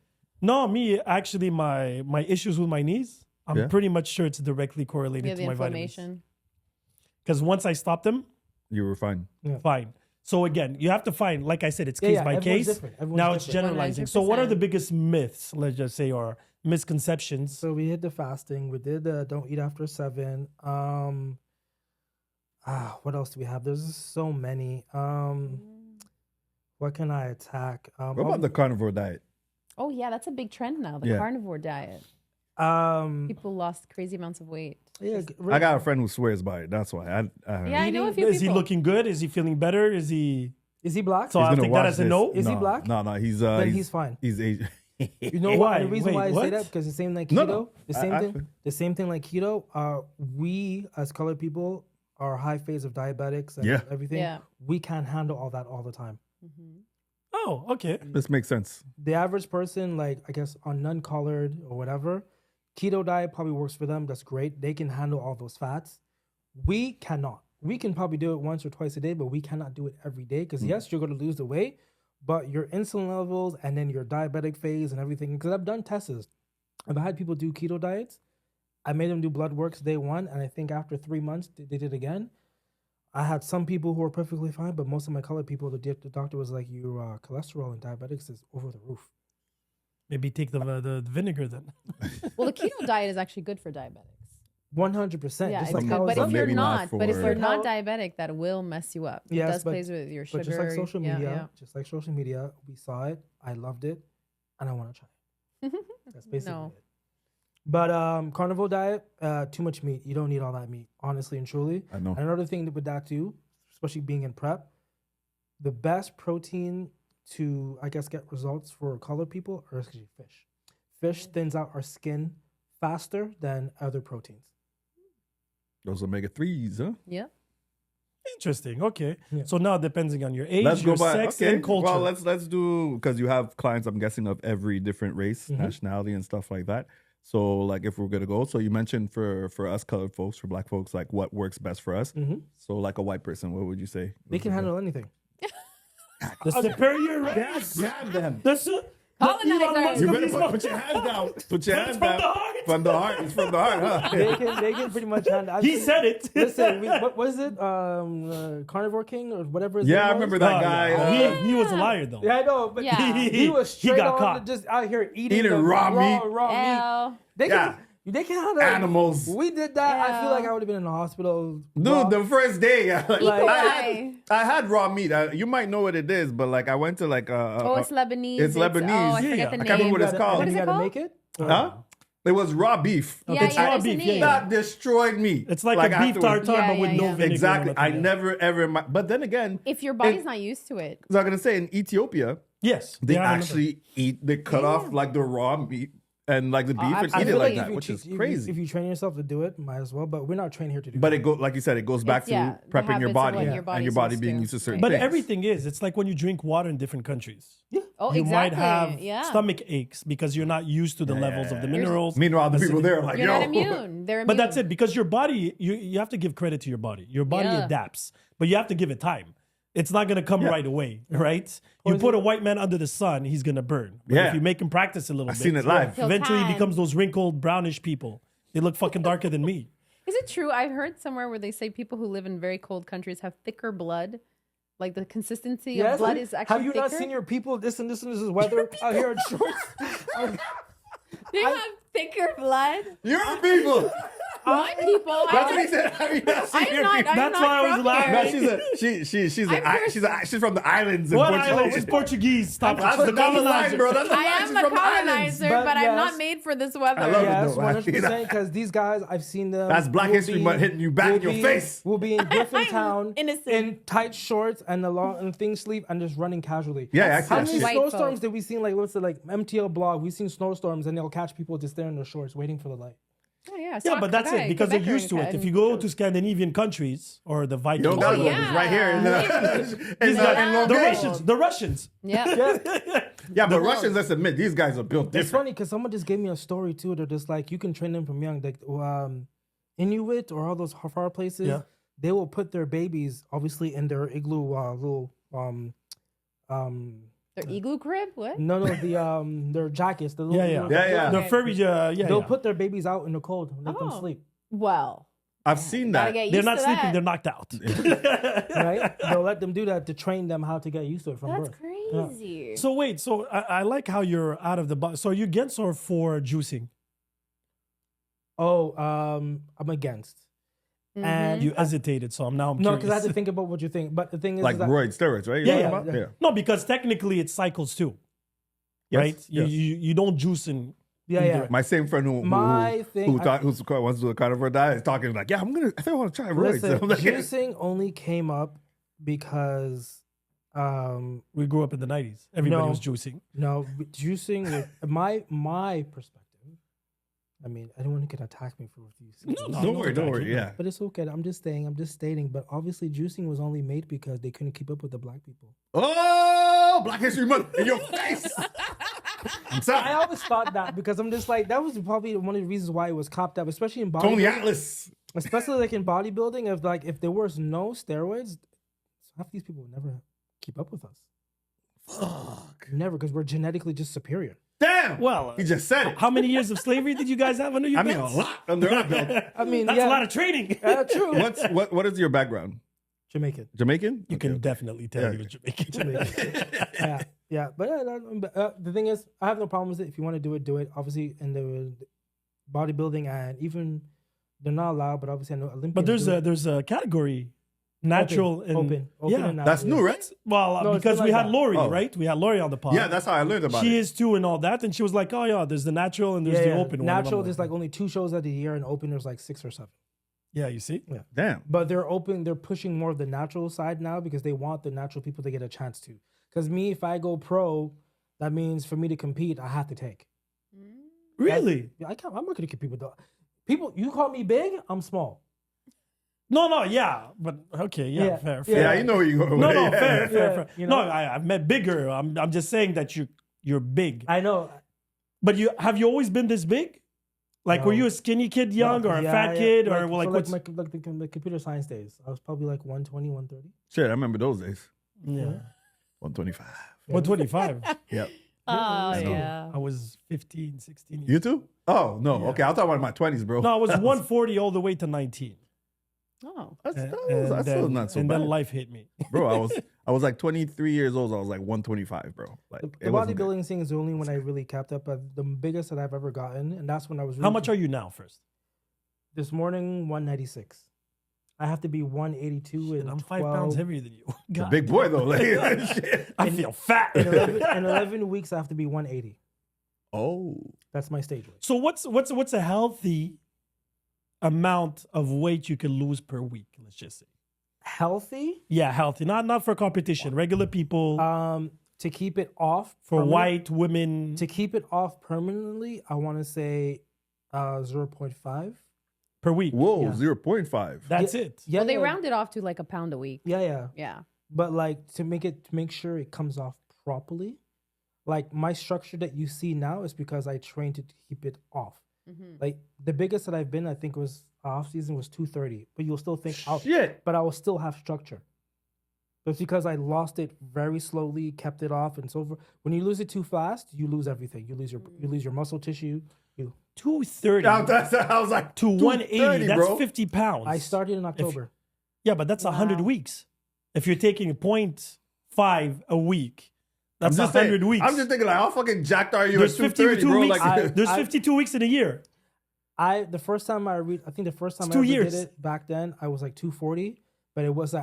No, me actually, my issues with my knees, I'm Yeah. pretty much sure it's directly correlated Yeah, to the my vitamins. inflammation. Because once I stopped them, You were fine. fine. So again, you have to find, like I said, it's Yeah, case yeah, by everyone's case. different. Everyone's Now it's different. generalizing. So what are the 100%. biggest myths, let's just say, or misconceptions? So we hit the fasting. We did the don't eat after 7. What else do we have? There's just so many. What can I attack? What about the carnivore diet? Oh yeah, that's a big trend now. The Yeah. carnivore diet. People People lost crazy amounts of weight. Yeah, I got a friend who swears by it. That's why. Yeah, I know a few Is he people. looking good? Is he feeling better? Is he? Is he black? So He's I'll gonna take that watch as a this. no. Is he black? No, he's Then he's fine. He's Asian. You know Why? why? The reason Wait, why I say what? that because the same like No, keto, no. the same I- thing, the same thing like keto. We as colored people are high phase of diabetics and Yeah. everything. Yeah. We can't handle all that all the time. Oh, okay. This makes sense. The average person, like I guess on non-colored or whatever, keto diet probably works for them. That's great. They can handle all those fats. We cannot. We can probably do it once or twice a day, but we cannot do it every day because yes, you're going to lose the weight, but your insulin levels and then your diabetic phase and everything. Because I've done tests. I've had people do keto diets. I made them do blood works day 1, and I think after 3 months they did it again. I had some people who were perfectly fine, but most of my colored people, the doctor was like, your cholesterol and diabetics is over the roof. Maybe take the vinegar then. Well, the keto diet is actually good for diabetics. 100%. Yeah, Just it's like good. how But it's if like, you're maybe not not, but if for- you're Like not how- diabetic, that will mess you up. Yes, It does but- plays with your sugar. but just like social Yeah, media, we saw it. I loved it, and I want to try it. yeah. That's basically No. it. But carnivore diet, too much meat. You don't need all that meat, honestly and truly. I know. And another thing with that too, especially being in prep, the best protein to, I guess, get results for colored people are actually fish. Fish thins out our skin faster than other proteins. Those omega-3s, huh? Yeah. Interesting. Okay. Yeah. So now, depending on your age, Let's your go by sex, and culture. Well, let's do, because you have clients, I'm guessing, of every different race, Mhm. nationality, and stuff like that. So, like, if we're gonna go, so you mentioned for us colored folks, for black folks, like what works best for us. Mhm. So, like a white person, what would you say? They can handle anything. The superior race. Damn them. Colonizers. You better put your hands down. Put your hands From down. the heart. From the heart. It's from the heart, huh? They can pretty much handle. He said it. Listen, what was it? Carnivore King or whatever. His Yeah, name I was? remember that guy. He was a liar, though. Yeah, I know, but Yeah. he was He straight got on caught. just out here eating Eating the raw meat. Raw meat. Ew. They Yeah. can handle Animals. We did that. I feel Ew. like I would have been in the hospital. Dude, the first day, Why? I had raw meat. You might know what it is, but like I went to like Oh, it's Lebanese. It's Lebanese. Oh, I Yeah, forget yeah. the I name. can't remember what it's called. What is you it gotta called? make it? Huh? It was raw beef. Yeah, It's yeah, raw there's a beef, name. yeah. That destroyed me. It's like a beef afterwards. tartare, Yeah, but with yeah, no yeah. vinegar. Exactly. and I nothing. never ever. But then again, If your body's not used to it. I was gonna say in Ethiopia, Yes. they Yeah, I remember. actually eat. They cut off like the raw meat and like the beef and eat it absolutely. like If that, you which is teach- crazy. If you train yourself to do it, might as well. But we're not trained here to do But that. it go like you said, it goes back It's, yeah, to the prepping your habits of body what your and body's your body used being to. used to certain But things. everything is. It's like when you drink water in different countries. Oh, You might exactly. have yeah. stomach aches because you're not used to the levels of the minerals. Meanwhile, the people there are like, You're yo, not immune. They're immune. But that's it, because your body, you have to give credit to your body. Your body Yeah. adapts, but you have to give it time. It's not going to come right away, right? You put a white man under the sun, he's going to burn. But Yeah. if you make him practice a little I've bit, seen it live. He'll eventually he tan. becomes those wrinkled, brownish people. They look fucking darker than me. Is it true? I've heard somewhere where they say people who live in very cold countries have thicker blood. Like the consistency Yes. of blood is actually Have you thicker. not seen your people? This and this and this is weather out here in shorts. They have thicker blood. your people. My people. That's what he said. Have you not seen I'm your not. people? I'm That's not why I was from laughing. there. No, she's I'm she's from the islands. In What Portugal. island? She's Portuguese. Stop it. That's She's the the line, colonizer. bro. That's the I line. am She's a from the islands. colonizer, But but I'm yes. not made for this weather. I love it. Yes, though. 100%. Because these guys, I've seen them. That's Black will History Month hitting you back will in your be- face. Will be in Griffintown innocent. in tight shorts and a long and thin sleeve and just running casually. Yeah, I see How that many shit. White snowstorms folk. did we see? Like, what's it like? MTL blog. We've seen snowstorms and they'll catch people just there in their shorts waiting for the light. Oh, yeah, Yeah, but that's it, because they're used to it. If you go to Scandinavian countries or the Vikings, You don't gotta Oh, go. yeah. It's right here. these guys, in the Longueuil. Russians. Yeah. Yeah, but Russians, let's admit, these guys are built It's different. funny because someone just gave me a story too. They're just like, you can train them from young. Like Inuit or all those far places, Yeah. they will put their babies obviously in their igloo little Their igloo crib? What? no their jackets. The little, Yeah. Yeah. The furry, They'll put their babies out in the cold and let them Oh. sleep. Well, I've seen gotta that. get used They're not to sleeping, that. they're knocked out. Right? They'll let them do that to train them how to get used to it from That's birth. crazy. So wait, so I like how you're out of the box. So are you against or for juicing? Oh, I'm against. Mm-hmm. And You hesitated, so I'm no, curious. because I had to think about what you think. But the thing is, Like that, roid steroids, right? Yeah, You're yeah, talking about? No, because technically it cycles too, Yes, right? yes. You don't juice in. yeah. My same friend who My thing- wants to do a carnivore diet is talking like, yeah, I think I want to try roids. Listen, I'm like, juicing only came up because We grew up in the 90s. Everybody No. was juicing. no, juicing with my perspective. I mean, anyone can attack me for refusing. don't worry, yeah. But it's okay. I'm just stating. But obviously, juicing was only made because they couldn't keep up with the black people. Oh, Black History Month in your face. I'm I sorry. always thought that because I'm just like that was probably one of the reasons why it was copped up, especially in Tony bodybuilding. Atlas. Especially like in bodybuilding, if there was no steroids, half these people would never keep up with us. Fuck. Never, because we're genetically just superior. Damn. Well, he just said it. How many years of slavery did you guys have under your I mean, a belts? lot under our belt. I mean, That's yeah, a lot of training. true. What is your background? Jamaican. Jamaican? You can definitely tell Yeah. you're Jamaican. Yeah, but the thing is, I have no problem with it. If you want to do it, do it. Obviously, in the bodybuilding and even They're not allowed, but obviously I know Olympians. But do it. there's a category, natural open yeah. and That's natural. new, right? Well, No, it's because been we like had that. Lori, Oh. right? We had Lori on the pod. Yeah, that's how I learned about she it. is too and all that, and she was like, "Oh yeah, there's the natural and there's the open one." And I'm Natural, there's like only 2 shows of the year, and open there's like 6 or 7. yeah, you see, Damn. But they're open. They're pushing more of the natural side now because they want the natural people to get a chance to. Because me, if I go pro, that means for me to compete, I have to take. really? Yeah, I can't. I'm not going to compete with the people. You call me big, I'm small. No, yeah, but okay, yeah, Yeah, fair, yeah. fair. Yeah, you know where you go. No, yeah. fair. you No, know? I've met bigger. I'm just saying that you're big. I know. But have you always been this big? Like, were No. you a skinny kid, young, or a Yeah, fat yeah. kid, or like so what's? like the computer science days? I was probably like 120, 130. Shit, I remember those days. Yeah, 125. 125. Yep. Oh, I know. yeah. I was 15, 16. You too? Oh, no. Yeah. Okay, I'll talk about my 20s, bro. No, I was 140 all the way to 19. Oh. That's And still then- not so and bad. then life hit me. Bro, I was like 23 years old. I was like 125, bro. Like The it wasn't good. bodybuilding thing is the only one I really kept up. But the biggest that I've ever gotten, and that's when I was. Really How much are you now? First, This morning, 196. I have to be 182 Shit, and I'm 5 12 pounds heavier than you. The God. big boy though. Like, shit. I feel fat. In 11 weeks, I have to be 180. Oh, That's my stage weight. So what's a healthy amount of weight you can lose per week? Let's just say. Healthy, Yeah, healthy. Not for competition. Regular people. to keep it off. For permanent- white women. To keep it off permanently, I want to say 0.5. per week. whoa, Yeah. 0.5. That's it. Yeah, Well, they yeah. round it off to like a pound a week. Yeah. Yeah. But like to make sure it comes off properly. Like my structure that you see now is because I trained to keep it off. Like the biggest that I've been, I think was off season was 230. But you'll still think Shit. but I will still have structure. But it's because I lost it very slowly, kept it off, and so forth. When you lose it too fast, you lose everything. You lose your muscle tissue. 230 I was like to 180. 230, That's bro. 50 pounds. I started in October. Yeah, but that's 100 weeks. If you're taking 0.5 a week, I'm that's just 100 saying, weeks. I'm just thinking like, how fucking jacked are you There's at 230, 52 bro? weeks. Like, There's 52 weeks in a year. The first time I think the first time It's I 2 ever years. did it back then, I was like 240, but it was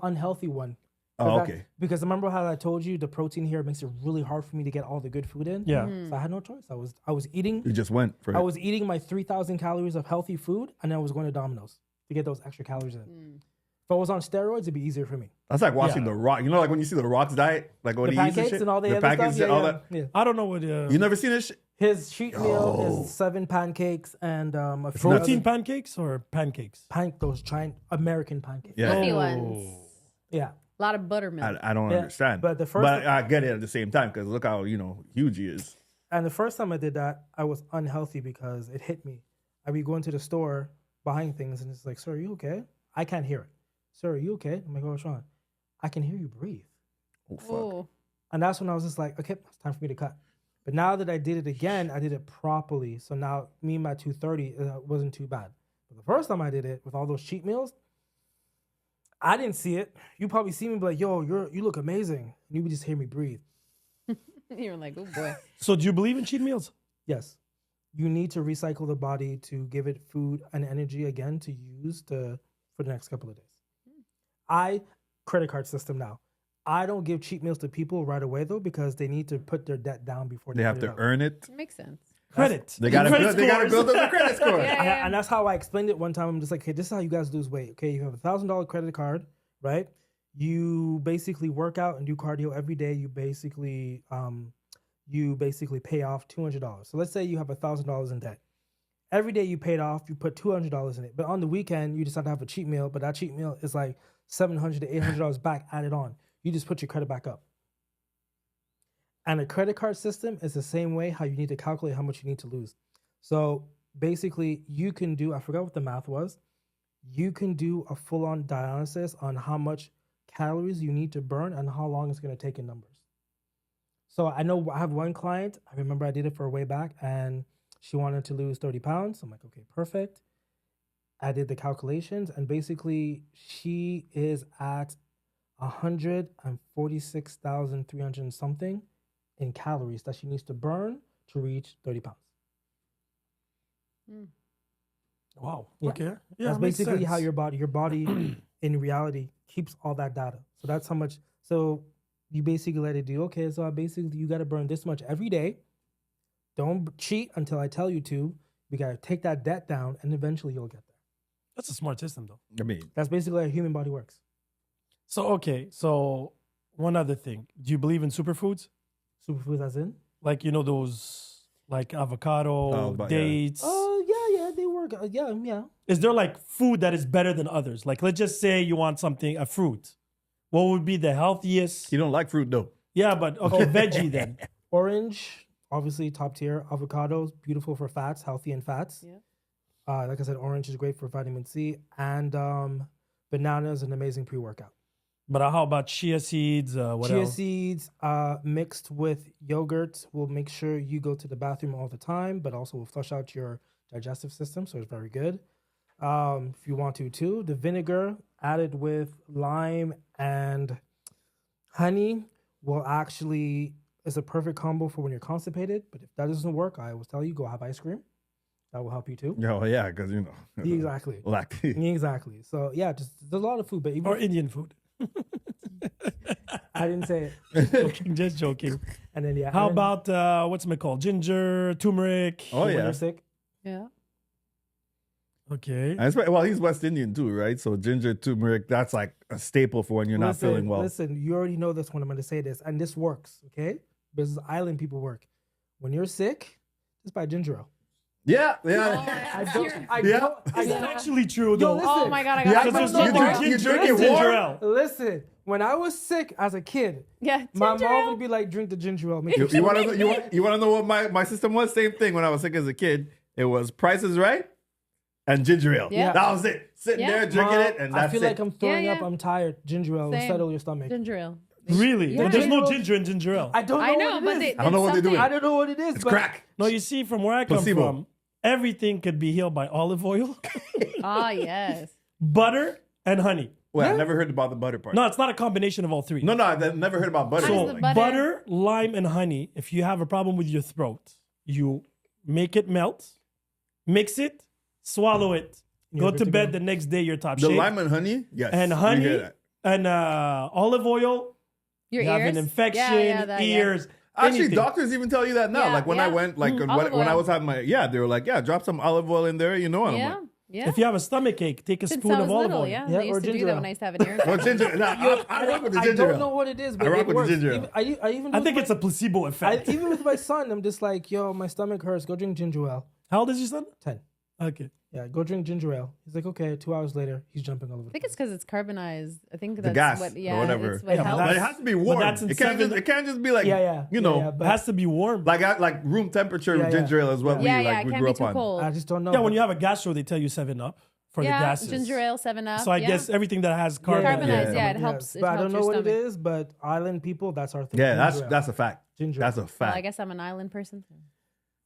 unhealthy one. oh, That- okay. Because remember how I told you the protein here makes it really hard for me to get all the good food in. Yeah. So I had no choice. I was eating. You just went for I it. was eating my 3,000 calories of healthy food, and then I was going to Domino's to get those extra calories in. If I was on steroids, it'd be easier for me. That's like watching Yeah. The Rock. You know, like when you see The Rock's diet, like what The he eats and pancakes shit? and all the other pancakes stuff. and all that. Yeah. I don't know what You never seen this shit? His cheat meal is 7 pancakes and a few protein other pancakes or pancakes. those giant American pancakes. Yeah. Fluffy Oh. ones. Yeah. A lot of buttermilk. I don't Yeah, understand. but the first- But I get it at the same time because look how huge he is. And the first time I did that, I was unhealthy because it hit me. I'd be going to the store buying things, and it's like, "Sir, are you okay?" I can't hear it. "Sir, are you okay?" I'm like, "Oh, what's wrong?" "I can hear you breathe." Oh fuck. Oh. And that's when I was just like, "Okay, it's time for me to cut." But now that I did it again, I did it properly. So now me and my 230 wasn't too bad. But the first time I did it with all those cheat meals, I didn't see it. You probably see me be like, "Yo, you look amazing." And you would just hear me breathe. You're like, oh boy. So do you believe in cheat meals? Yes. You need to recycle the body to give it food and energy again to use for the next couple of days. Credit card system now. I don't give cheat meals to people right away though because they need to put their debt down before They have put it to out. earn it. Makes sense. Credit. They gotta Credit build scores. up the credit score. Yeah. And that's how I explained it one time. I'm just like, "Okay, this is how you guys lose weight. Okay, you have $1,000 credit card, right? You basically work out and do cardio every day. You basically pay off $200. So let's say you have $1,000 in debt. Every day you paid off, you put $200 in it. But on the weekend, you decide to have a cheat meal. But that cheat meal is like $700 to $800 back added on. You just put your credit back up. And a credit card system is the same way how you need to calculate how much you need to lose. So basically, you can do, I forgot what the math was. You can do a full-on dialysis on how much calories you need to burn and how long it's going to take in numbers. So I know I have one client, I remember I did it for way back, and she wanted to lose 30 pounds. I'm like, okay, perfect. I did the calculations, and basically she is at 146,300 and something in calories that she needs to burn to reach 30 pounds. Wow. Yeah. Okay. Yeah, That's makes basically how sense. your body in reality keeps all that data. So that's how much. So you basically let it do. Okay, so you got to burn this much every day. Don't cheat until I tell you to. We got to take that debt down, and eventually you'll get there. That's a smart system, though. I mean, That's basically how a human body works. So okay. So one other thing. Do you believe in superfoods? Superfoods, as in? Like those like avocado, but yeah. dates. Oh yeah, they work. Yeah. Is there like food that is better than others? Like let's just say you want a fruit. What would be the healthiest? you don't like fruit though. Yeah, but okay, veggie then. Orange, obviously top tier. Avocados, beautiful for fats, healthy in fats. Yeah. Like I said, orange is great for vitamin C, and banana is an amazing pre-workout. But how about chia seeds? What Chia else? seeds mixed with yogurt will make sure you go to the bathroom all the time, but also will flush out your digestive system, so it's very good. If you want to too, the vinegar added with lime and honey is a perfect combo for when you're constipated. But if that doesn't work, I always tell you, go have ice cream. That will help you too. Oh yeah, because you know. Exactly. Exactly. So yeah, just there's a lot of food, but even Or Indian food. I didn't say it. Joking, just joking. And then How about what's it called? Ginger, turmeric. Oh when yeah. you're sick? Yeah. Okay. Well, he's West Indian too, right? So ginger, turmeric, that's like a staple for when you're not feeling well. Listen, you already know this when I'm going to say this, and this works, okay? This is island people work. When you're sick, just buy ginger ale. Yeah. It's actually true though. listen. Oh my god, I Yeah, got Because some there's ginger. no ginger drink in it ginger warm? ale. Listen, when I was sick as a kid, Yeah, my ginger mom ale. would be like, drink the ginger ale. You want to know what my system was? Same thing when I was sick as a kid. It was Price is Right and ginger ale. Yeah. That was it. Sitting Yeah. there drinking it, and that's I feel it. like I'm throwing Yeah, up. yeah. I'm tired. Ginger ale will Same. settle your stomach. Ginger ale. Really? Yeah. There's no ginger in ginger ale. I don't know I know, what but it is. I don't know what they're doing. I don't know what it is. It's but crack. No, you see, from where I come Placebo. from, everything could be healed by olive oil, Ah, yes. butter, and honey. Well, I Yeah. never heard about the butter part. No, it's not a combination of all three. No, I've never heard about butter. How So does the butter- butter, lime, and honey. If you have a problem with your throat, you make it melt, mix it, swallow it, You're go good to to bed go. the next day. You're top The shape. lime and honey, yes. And we honey hear that. and olive oil. Your You ears. have an infection, Yeah, ears. Actually, anything. doctors even tell you that now. Yeah, like when I yeah. went, like when Olive I oil. was having they were like, drop some olive oil in there, and I'm Yeah. like, Yeah. If you have a stomach ache, take a Since spoon I was of olive little, oil. yeah. Yeah, They or used to do ginger that ale. when I used to have an ear well, infection. ginger. I rock with the I ginger don't ale. know what it is, but I rock it with the works. ginger ale. Even, I even I with think my- it's a placebo effect. even with my son, I'm just like, yo, my stomach hurts. Go drink ginger ale. How old is your son? 10. Okay. Yeah, go drink ginger ale. He's like, okay. 2 hours later, he's jumping all over. I think it's because it's carbonized. I think that's gas what, or yeah, whatever. it's what Yeah, but helps. But it has to be warm. that's in It can't just be like, yeah, It but has to be warm. like room temperature Yeah, yeah. ginger ale is what yeah, we yeah, like it we can't grew be up too on. cold. I just don't know. Yeah, when but- you have a gastro, they tell you 7-Up for the Yeah, gases. ginger ale, 7-Up. So I yeah. guess everything that has carbon. Carbonized, yeah, it Yeah, helps. It but I helps don't know your what it stomach. is, but island people, that's our thing. Yeah, Ginger ale. that's a fact. Ginger That's ale. a Well, fact. I guess I'm an island person.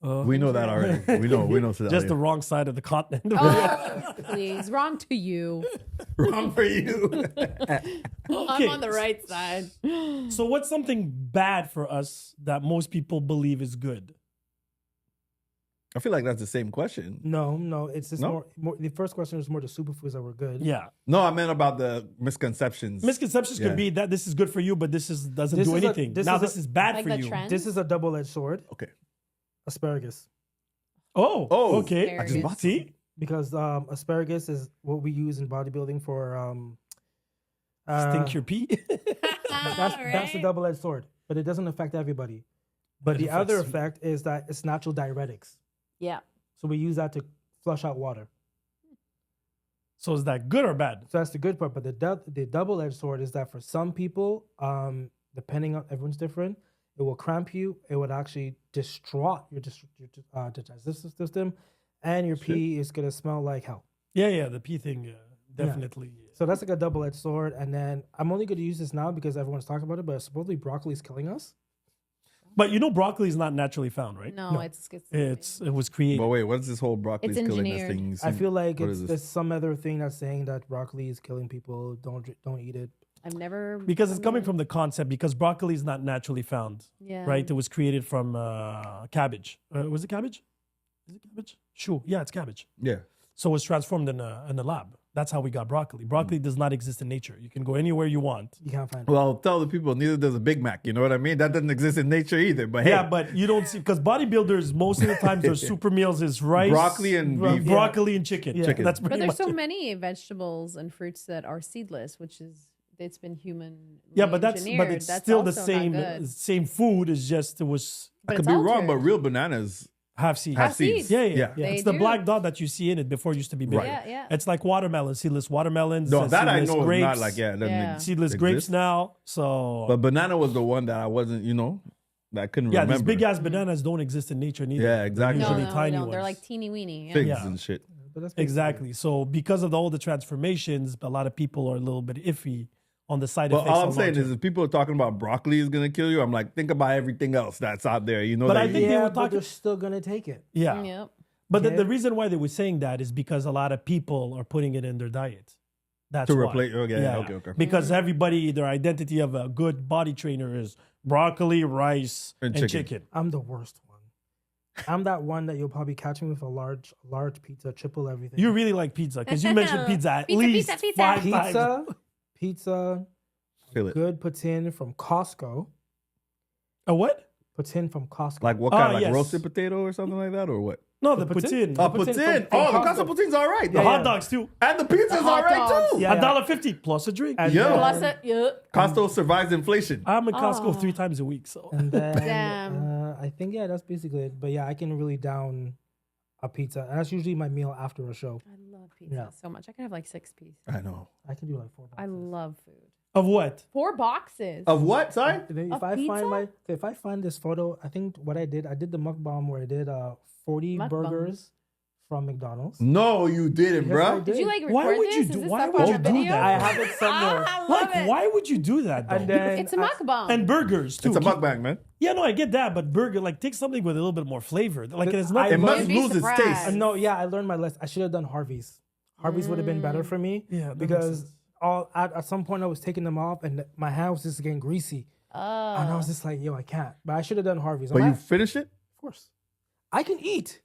We know that already. We know. Just the wrong side of the continent. Oh, please. Wrong to you. wrong for you. I'm on the right side. So what's something bad for us that most people believe is good? I feel like that's the same question. No, it's just No? more. The first question is more the superfoods that were good. Yeah. No, I meant about the misconceptions. Misconceptions Yeah. could be that this is good for you, but doesn't This do is a- anything. this Now is a- this is bad Like for the you. trend? This is a double-edged sword. Okay. Asparagus, Oh, Oh, okay. I just bought See? because asparagus is what we use in bodybuilding for. Stink your pee. That's the double-edged sword, but it doesn't affect everybody. But It the other affects- effect is that it's natural diuretics. Yeah. So we use that to flush out water. So is that good or bad? So that's the good part. But the double-edged sword is that for some people, depending on everyone's different, it will cramp you. It would actually distraught your digestive system, and your pee is gonna smell like hell. Yeah, the pee thing, definitely. So that's like a double-edged sword. And then I'm only going to use this now because everyone's talking about it. But supposedly broccoli is killing us. But you know, broccoli is not naturally found, right? No, it's It was created. But wait, what's this whole broccoli It's killing this engineered. thing? I feel like What it's is this? there's some other thing that's saying that broccoli is killing people. Don't eat it. I've never Because it's coming from the concept, because broccoli is not naturally found, yeah. right? It was created from cabbage. Was it cabbage? Is it cabbage? Sure. Yeah, it's cabbage. Yeah. So it's transformed in a lab. That's how we got broccoli. Broccoli does not exist in nature. You can go anywhere you want. You can't find it. Well, tell the people neither does a Big Mac. You know what I mean? That doesn't exist in nature either. But hey, Yeah, but you don't see, because bodybuilders, most of the time, their super meals is rice, Broccoli and beef. broccoli and chicken. Chicken. That's But pretty there's much so it. many vegetables and fruits that are seedless, which is it's been human. Yeah, but it's That's still the also not good. same food. It's just it was I But could it's be wrong, but altered. real bananas half seeds. have seeds. Yeah. Yeah. They It's the do. black dot that you see in it before it used to be big. Right. Yeah. It's like watermelon, seedless watermelons. No, that I seedless know is grapes, not like, it doesn't Yeah. seedless exist. grapes now. So But banana was the one that I wasn't, that I couldn't yeah, remember. these big ass bananas don't exist in nature neither. Yeah, exactly. They're No, usually tiny They're ones. like teeny weeny. Yeah. Figs Yeah. and shit. But that's basically Exactly. So because of all the transformations, a lot of people are a little bit iffy on the side But effects. all I'm of saying long-term. is, if people are talking about broccoli is gonna kill you, I'm like, think about everything else that's out there. You know, But that I you- think they yeah, were but talking- they're still gonna take it. yeah. Yep. But Yeah. the reason why they were saying that is because a lot of people are putting it in their diet. That's To why. replace- okay, okay. Because everybody, their identity of a good body trainer is broccoli, rice, And and chicken. chicken. I'm the worst one. I'm that one that you'll probably catch me with a large pizza, triple everything. You really like pizza because you mentioned pizza at Pizza, least pizza, pizza. 5 times. pizza, feel it. good poutine from Costco. A what? Poutine from Costco. Like what kind? Like yes. roasted potato or something like that, or what? No, the poutine. poutine. Oh, poutine poutine. from Oh, the Costco. Costco poutine's all right. The though. hot dogs too. And the pizza's hot all right dogs. too. Yeah. $1.50 plus a drink. And Yeah. then- Plus it, Costco survives inflation. I'm in Costco Oh. 3 times a week. So And then Damn. I think that's basically it. But yeah, I can really down a pizza, and that's usually my meal after a show. I love pizza Yeah. so much. I can have like 6 pieces. I know. I can do like 4 I boxes. love food. of what? 4 boxes. Of what? Sorry. If Of I pizza? if I find this photo, I think what I did the mukbang where I did 40 Mukbang. burgers from McDonald's. No, you didn't, Yes, I bruh. did. Did you like record Why would this? you Is do- this why up would on you your do video? that? I have it somewhere. I love Like, it. why would you do that though? And then It's a mukbang. And burgers too. It's a mukbang, man. Yeah, no, I get that, but burger, like, take something with a little bit more flavor. Like, it's not. It must You'd be lose its surprised. taste. no, yeah, I learned my lesson. I should have done Harvey's. Harvey's would have been better for me. Yeah, that makes because sense. at some point I was taking them off and my hand was just getting greasy, and I was just like, yo, I can't. But I should have done Harvey's. But you finish it? Of course, I can eat.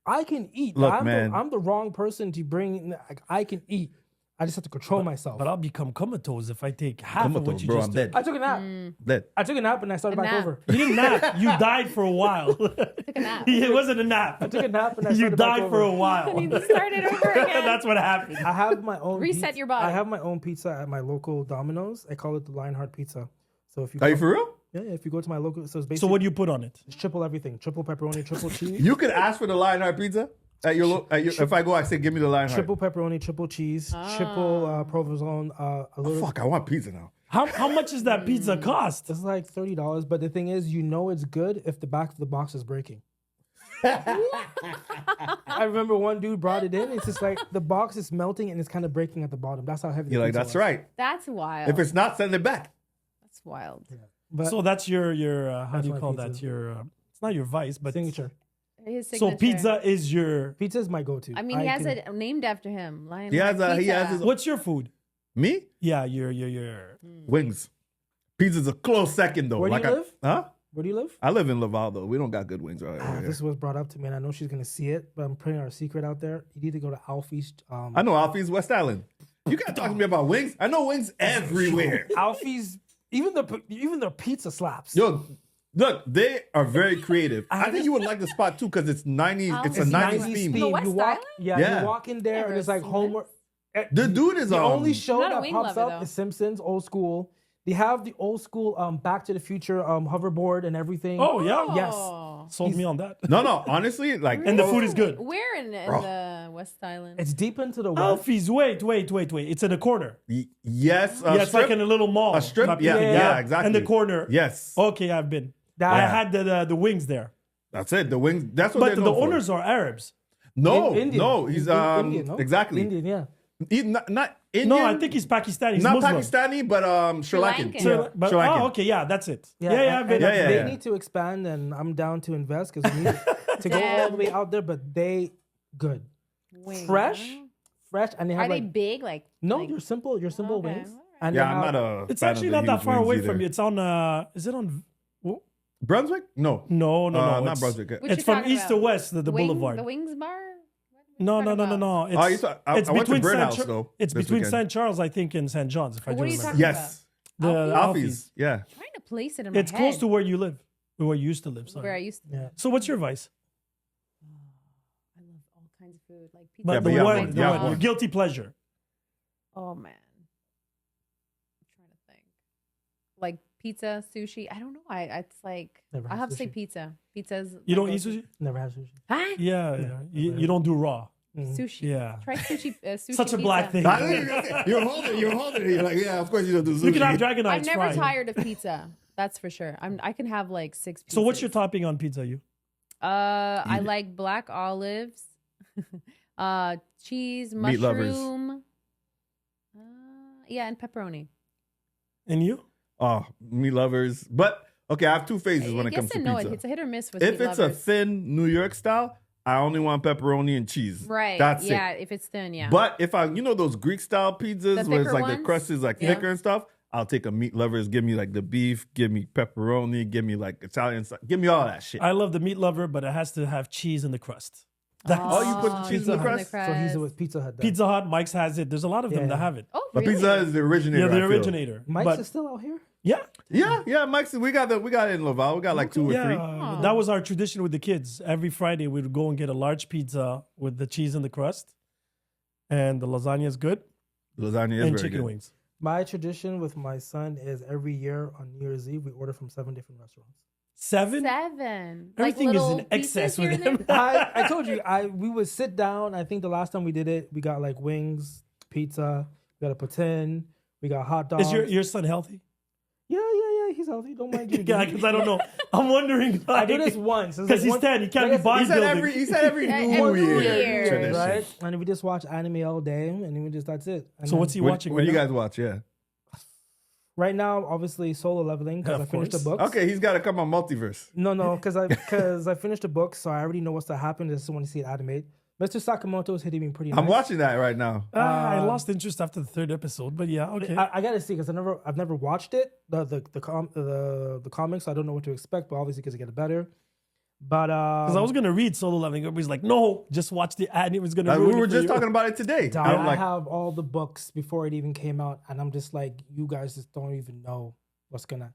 I can eat. Look, I'm man. I'm the wrong person to bring. Like, I can eat. I just have to control myself. But I'll become comatose if I take half of what Comatose, you bro. just I'm did. dead. I took a nap. Dead. I took a nap and I started A back nap. over. You didn't nap. You died for a while. Took a nap. It wasn't a nap. I took a nap and I You started back died over. for a while. You started over again. That's what happened. I have my own. Reset pizza. your body. I have my own pizza at my local Domino's. I call it the Lionheart Pizza. So if you Are you go- for real? yeah, if you go to my local, so it's So basically what do you put on it? it's triple everything, triple pepperoni, triple cheese, You could ask for the Lionheart pizza at your. If I go, I say, give me the Lionheart. triple pepperoni, triple cheese, triple provolone, a little. Fuck, I want pizza now. How much does that pizza cost? It's like $30, but the thing is, you know it's good if the back of the box is breaking. I remember one dude brought it in. It's just like the box is melting and it's kind of breaking at the bottom. That's how heavy. You're the like, pizza that's was. right. That's wild. If it's not, send it back. That's wild. But So that's your how That's do you my call pizza. that? Your it's not your vice, but signature. His so signature. pizza is your. Pizza is my go-to. I mean, he has can- it named after him. Lionheart He has Pizza. his What's your food? Me? Yeah, your. Wings. Pizza's a close second though. Where do like you live? Huh? Where do you live? I live in Laval though. We don't got good wings right here. This was brought up to me, and I know she's gonna see it, but I'm putting our secret out there. You need to go to Alfie's. I know Alfie's West Island. You can't talk to me about wings. I know wings everywhere. Alfie's, even their pizza slaps. Yo, look, they are very creative. I think you would like the spot too because it's 90s. It's a It's 90s theme. The West You walk, Island? Yeah. you walk in there, Never and it's like seen homework. The dude is The on. only show Not a that wing pops lover, up though. is Simpsons, old school. They have the old school Back to the Future hoverboard and everything. Oh yeah, Yes. sold me on that. No, honestly, like And the food is good. Where in the West Island? It's deep into the west. Alfie's, wait. It's in the corner. yes, Yeah, it's like in a little mall. A strip? Not Yeah, big. yeah, exactly. In the corner. Yes, Okay, I've been. That- I Yeah. had the wings there. that's it. The wings. That's what But they're the known for. owners are Arabs. No, Indian. no, he's Indian, no? exactly Indian, yeah. Not Indian. No, I think he's Pakistani. He's not Muslim. Pakistani, but Sri Lankan. Lankan. So, but, Sri Lankan. oh, okay, yeah, that's it. Yeah, and- I've been. and Yeah, They yeah. need to expand, and I'm down to invest because we need to go all the way out there. But they good, Wings, fresh, huh? fresh, and they have Are they like big? Like no, like, you're simple okay, wings. all right. And Yeah, they I'm have- not a. It's fan actually of the not that huge far wings away either. from you. It's on. Is it on? Brunswick? No, No. not it's- Brunswick. What It's you from talking east to about? west, the Wing- boulevard. The Wings Bar? No. It's, I went to Burn House, though. It's this between weekend. St. Charles, I think, and St. John's, if I do What are you remember. talking Yes. The Alfie's? Alfie's. Yeah. I'm trying to place it in my It's head. close to where you live, or where you used to live. Sorry. where I used to. Yeah. So what's your vice? I love all kinds of food, like pizza. But but the you have one, one. the You have one, one. your guilty pleasure. Oh man, I'm trying to think. Like pizza, sushi. I don't know. It's like Never I had have to say sushi. pizza. Pizza's. You my don't eat go-to. sushi? Never had sushi. Huh? Yeah. You don't do raw. Mhm. Sushi. Yeah. Try sushi. Sushi Such a pizza. black thing. You're holding it. You're like, yeah, of course you don't do sushi. You can have Dragon I'm Eyes never fried. tired of pizza. That's for sure. I can have like 6 pizzas. So what's your topping on pizza? You? I Eat it. like black olives, cheese, Meat lovers. mushroom. Yeah, and pepperoni. And you? Oh, meat lovers. But okay, I have two phases when it Yes comes to and no. pizza. It's a hit or miss with If meat it's a lovers. thin New York style, I only want pepperoni and cheese. Right. That's yeah, it. if it's thin, yeah. But if those Greek style pizzas The where it's thicker like the ones? crust is like Yeah. thicker and stuff, I'll take a meat lovers. Give me like the beef, give me pepperoni, give me like Italian stuff. Give me all that shit. I love the meat lover, but it has to have cheese in the crust. That's Oh, you put the cheese in the crust? So he's with Pizza Hut. Then. Pizza Hut, Mike's has it. There's a lot of them Yeah. that have it. Oh, But really? pizza is the originator. Yeah, the I feel. originator. Mike's But is still out here. yeah, Yeah, Mike's. We got it in Laval. We got like 2 or 3. yeah, that was our tradition with the kids. Every Friday we would go and get a large pizza with the cheese in the crust, and the lasagna is good, Lasagna is and very chicken good. wings. My tradition with my son is every year on New Year's Eve we order from 7 different restaurants. 7. Everything is little in excess pieces here with and him. there? I told you we would sit down. I think the last time we did it, we got like wings, pizza, we got a poutine, we got hot dogs. Is your son healthy? Yeah, he's healthy. Don't mind you. Yeah, because I don't know. I'm wondering. I do this once. It's because like he's 10. He can't be He said bodybuilding. he said every Yeah, New every Year. year. tradition. right? And we just watch anime all day, and then that's it. And So then- what's he What, watching? what do right you now? guys watch? Yeah. right now? Obviously, solo leveling because Yeah, I of finished the course. books. Okay, he's got to come on Multiverse. No, because I finished the book, so I already know what's to happen. I just want to see it animated. Mr. Sakamoto is hitting me pretty nice. I'm watching that right now. I lost interest after the 3rd episode, but yeah, okay. I gotta see because I've never watched it the comics. So I don't know what to expect, but obviously because it gets better. But Because I was gonna read Solo Leveling, everybody's like, "No, just watch the ad. It was gonna." We ruin were it for just you." talking about it today. I I'm like, have all the books before it even came out, and I'm just like, you guys just don't even know what's gonna.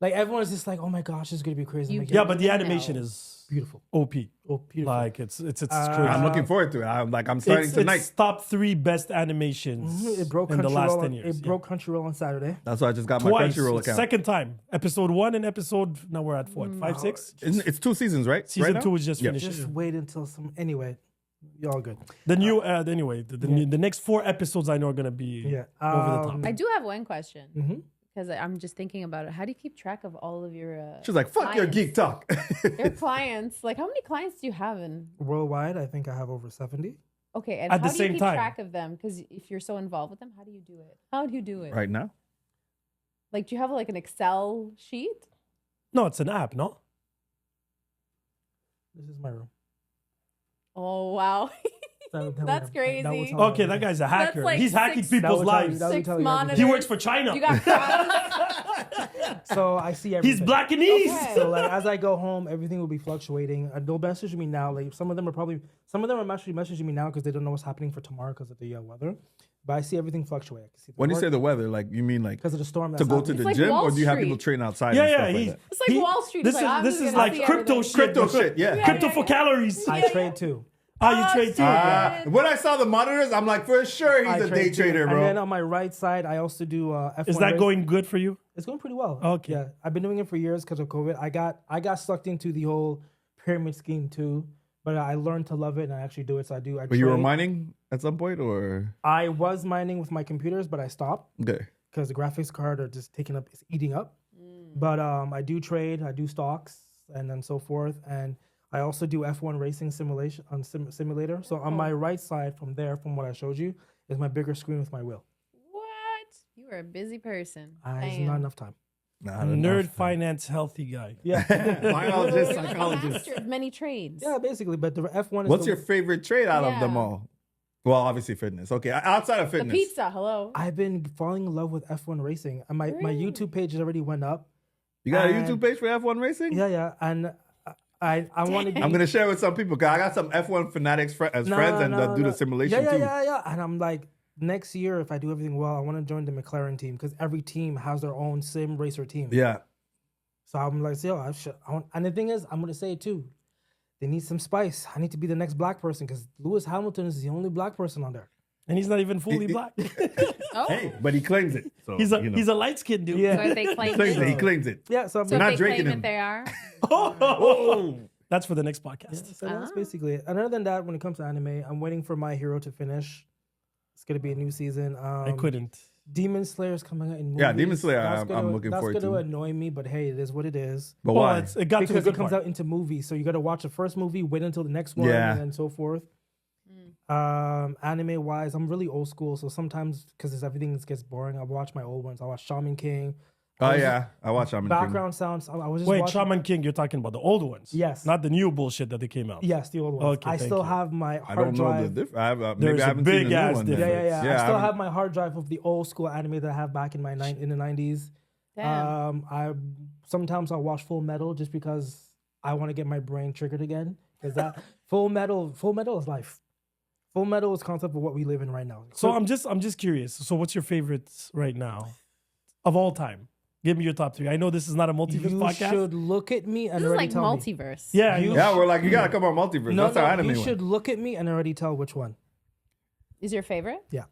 Like everyone's just like, oh my gosh, it's gonna be crazy. I'm like, Yeah, but the No. animation is beautiful. OP. Oh, beautiful. Like it's crazy. I'm looking forward to it. I'm starting tonight. It's top 3 best animations It broke in the last Crunchyroll. 10 years. It broke Crunchyroll on Saturday. That's why I just got my Twice. Crunchyroll It's account. second time. Episode 1 and episode. Now we're at what? 5, 6. It's 2 seasons, right? Season Right 2 now? is just Yeah. finished. Just wait until Anyway, y'all good. The new. Anyway, the next 4 episodes I know are gonna be Yeah. over the top. I do have one question Mhm. because I'm just thinking about it. How do you keep track of all of your? She's like, fuck your clients? geek talk. Your clients. Like, how many clients do you have? In Worldwide, I think I have over 70. okay, and At how the do same you keep time. track of them? Because if you're so involved with them, how do you do it? How do you do it? right now? Like, do you have like an Excel sheet? No, it's an app. No. This is my room. Oh wow, That would that's tell you- that would crazy. tell you Okay, that everything. guy's a hacker. like He's hacking 6 people's That would tell you- lives. that would 6 tell you monitors. He works for China. You got crowds? So I see everything. He's black and east. Okay. So like as I go home, everything will be fluctuating. They'll message me now. Like some of them are actually messaging me now because they don't know what's happening for tomorrow because of the weather. But I see everything fluctuate. I can see the When you work say the weather, like you mean like because of the storm to that's go to happening. the like gym, Wall or do you have Street. people train outside? Yeah, and yeah. stuff like He's, that? It's like Wall Street. This It's like, I'm is just this is gonna like see crypto everything. shit. Crypto shit, yeah. Crypto for calories. I trade too. You trade too. When I saw the monitors, I'm like, for sure I he's a trade day too. trader, And then bro. on my right side, I also do F1 Is that race. going good for you? It's going pretty well. Okay. Yeah, I've been doing it for years because of COVID. I got sucked into the whole pyramid scheme too, but I learned to love it and I actually do it. So I do. But you were trade. mining at some point, or I was mining with my computers, but I stopped okay? because the graphics card are just taking up, it's eating up. But I do trade, I do stocks, and then so forth, and I also do F1 racing simulation on simulator. So on my right side, from what I showed you, is my bigger screen with my wheel. What? You are a busy person. It's Damn. not enough time. Nah, Nerd finance healthy guy. Yeah, biologist, You're like a psychologist. master of many trades. yeah, basically. But the F1 is What's your favorite trade out of them Yeah. all? Well, obviously fitness. Okay, outside of The fitness, pizza. Hello. I've been falling in love with F1 racing, and my Really? YouTube page has already went up. you got a and- YouTube page for F1 racing? Yeah, and I want to be. I'm gonna share with some people because I got some F1 fanatics friends and do the simulation too. Yeah. And I'm like, next year, if I do everything well, I want to join the McLaren team because every team has their own sim racer team. Yeah. So I'm like, and the thing is, I'm gonna say it too. They need some spice. I need to be the next black person because Lewis Hamilton is the only black person on there. And he's not even fully black. Oh. Hey, but he claims it. So, He's a light skinned dude. Yeah. So if they claim He it, claims it. Yeah, so I'm so if not they drinking claim him. that they are. Oh. That's for the next podcast. Yeah, so that's basically it. And other than that, when it comes to anime, I'm waiting for My Hero to finish. It's gonna be a new season. I couldn't. Demon Slayer is coming out in movies. Yeah, Demon Slayer, That's I'm looking forward That's to. gonna annoy me, but hey, it is what it is. But Well, why? it got to the Because good it comes part. out into movies, so you got to watch the first movie, wait until the next one, Yeah. and so forth. Anime wise, I'm really old school, so sometimes because everything gets boring, I watch my old ones. I watch Shaman King. Oh yeah, I watch Shaman King. Background sounds. I was just Wait, watching, Shaman King, you're talking about the old ones? Yes. Not the new bullshit that they came out. Yes, the old ones. Okay, I thank still you. have my I hard don't know the drive. difference. Maybe There's I a haven't seen the big-ass new one. then. difference. Yeah. I still haven't- have my hard drive of the old school anime that I have back in my in the 90s. Damn. I sometimes I'll watch Full Metal just because I want to get my brain triggered again. Because that Full Metal is life. Full Metal is concept of what we live in right now. So I'm just curious. So what's your favorites right now of all time? Give me your top three. I know this is not a multiverse you podcast. should look at me and This is already like tell me. multiverse. Yeah, You- Yeah, we're like, you gotta come on multiverse. No, That's our anime you one. should look at me and already tell which one. Is your favorite? Yeah.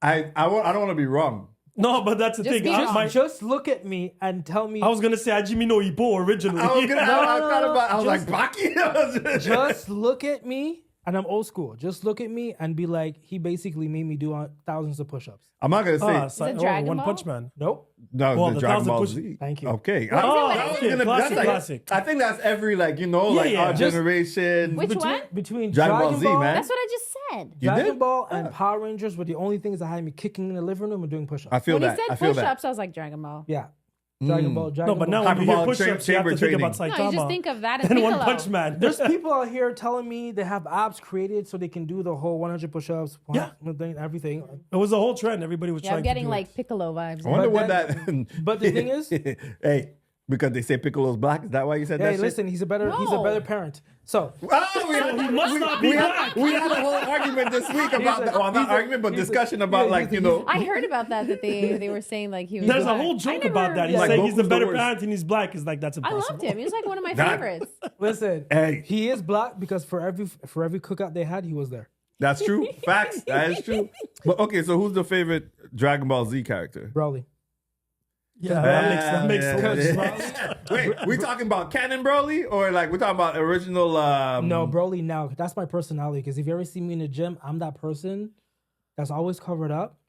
I don't want to be wrong. no, but that's the Just thing. be honest. Just look at me and tell me. I was gonna say Hajime no Ippo originally. I was gonna. I thought about. I was just- like Baki. just look at me, and I'm old school. Just look at me and be like, he basically made me do thousands of push-ups. I'm not gonna say. it Dragon One Ball? Punch Man. Nope. No, Well, the the Dragon Thousand Ball Push- Z. Thank you. Okay. What is it? Okay, That's classic, like- classic. I think that's every like Yeah, our just- generation. Which one? Between Dragon Ball Dragon Z, Ball, man. That's what I just said. You Dragon did? Ball and Power Rangers were the only things that had me kicking in the living room and doing push-ups. I feel When that. he I said feel that. push-ups, I was like Dragon Ball. Yeah. Dragon Ball. No, but now Ball. when you hear Hyperbolic push-ups, you have to chamber think about training. Saitama. No, you just think of that as and Piccolo. One Punch Man. There's people out here telling me they have abs created so they can do the whole 100 push-ups, Yeah. everything. It was a whole trend. Everybody was Yeah, trying I'm to getting do like it. Piccolo vibes. I wonder But what then- that. but the thing is- hey, because they say Piccolo's black. Is that why you said that? Hey, shit? listen, he's a better No. parent. So Oh, he must not be black. We had a whole argument this week about that. Well, not argument, but discussion about I heard about that they were saying like he was. There's a black. whole I joke never- about that. He's Like, saying he's the Goku's better the worst. parent and he's black. It's like, that's I impossible. loved him. He was like one of my That- favorites. listen, Hey. he is black because for every cookout they had, he was there. That's true. Facts. That is true. But okay, so who's the favorite Dragon Ball Z character? Broly. Yeah, that makes sense. Yeah. Wait, we talking about canon Broly or like we're talking about original? No, Broly now. That's my personality. Because if you ever see me in the gym, I'm that person that's always covered up,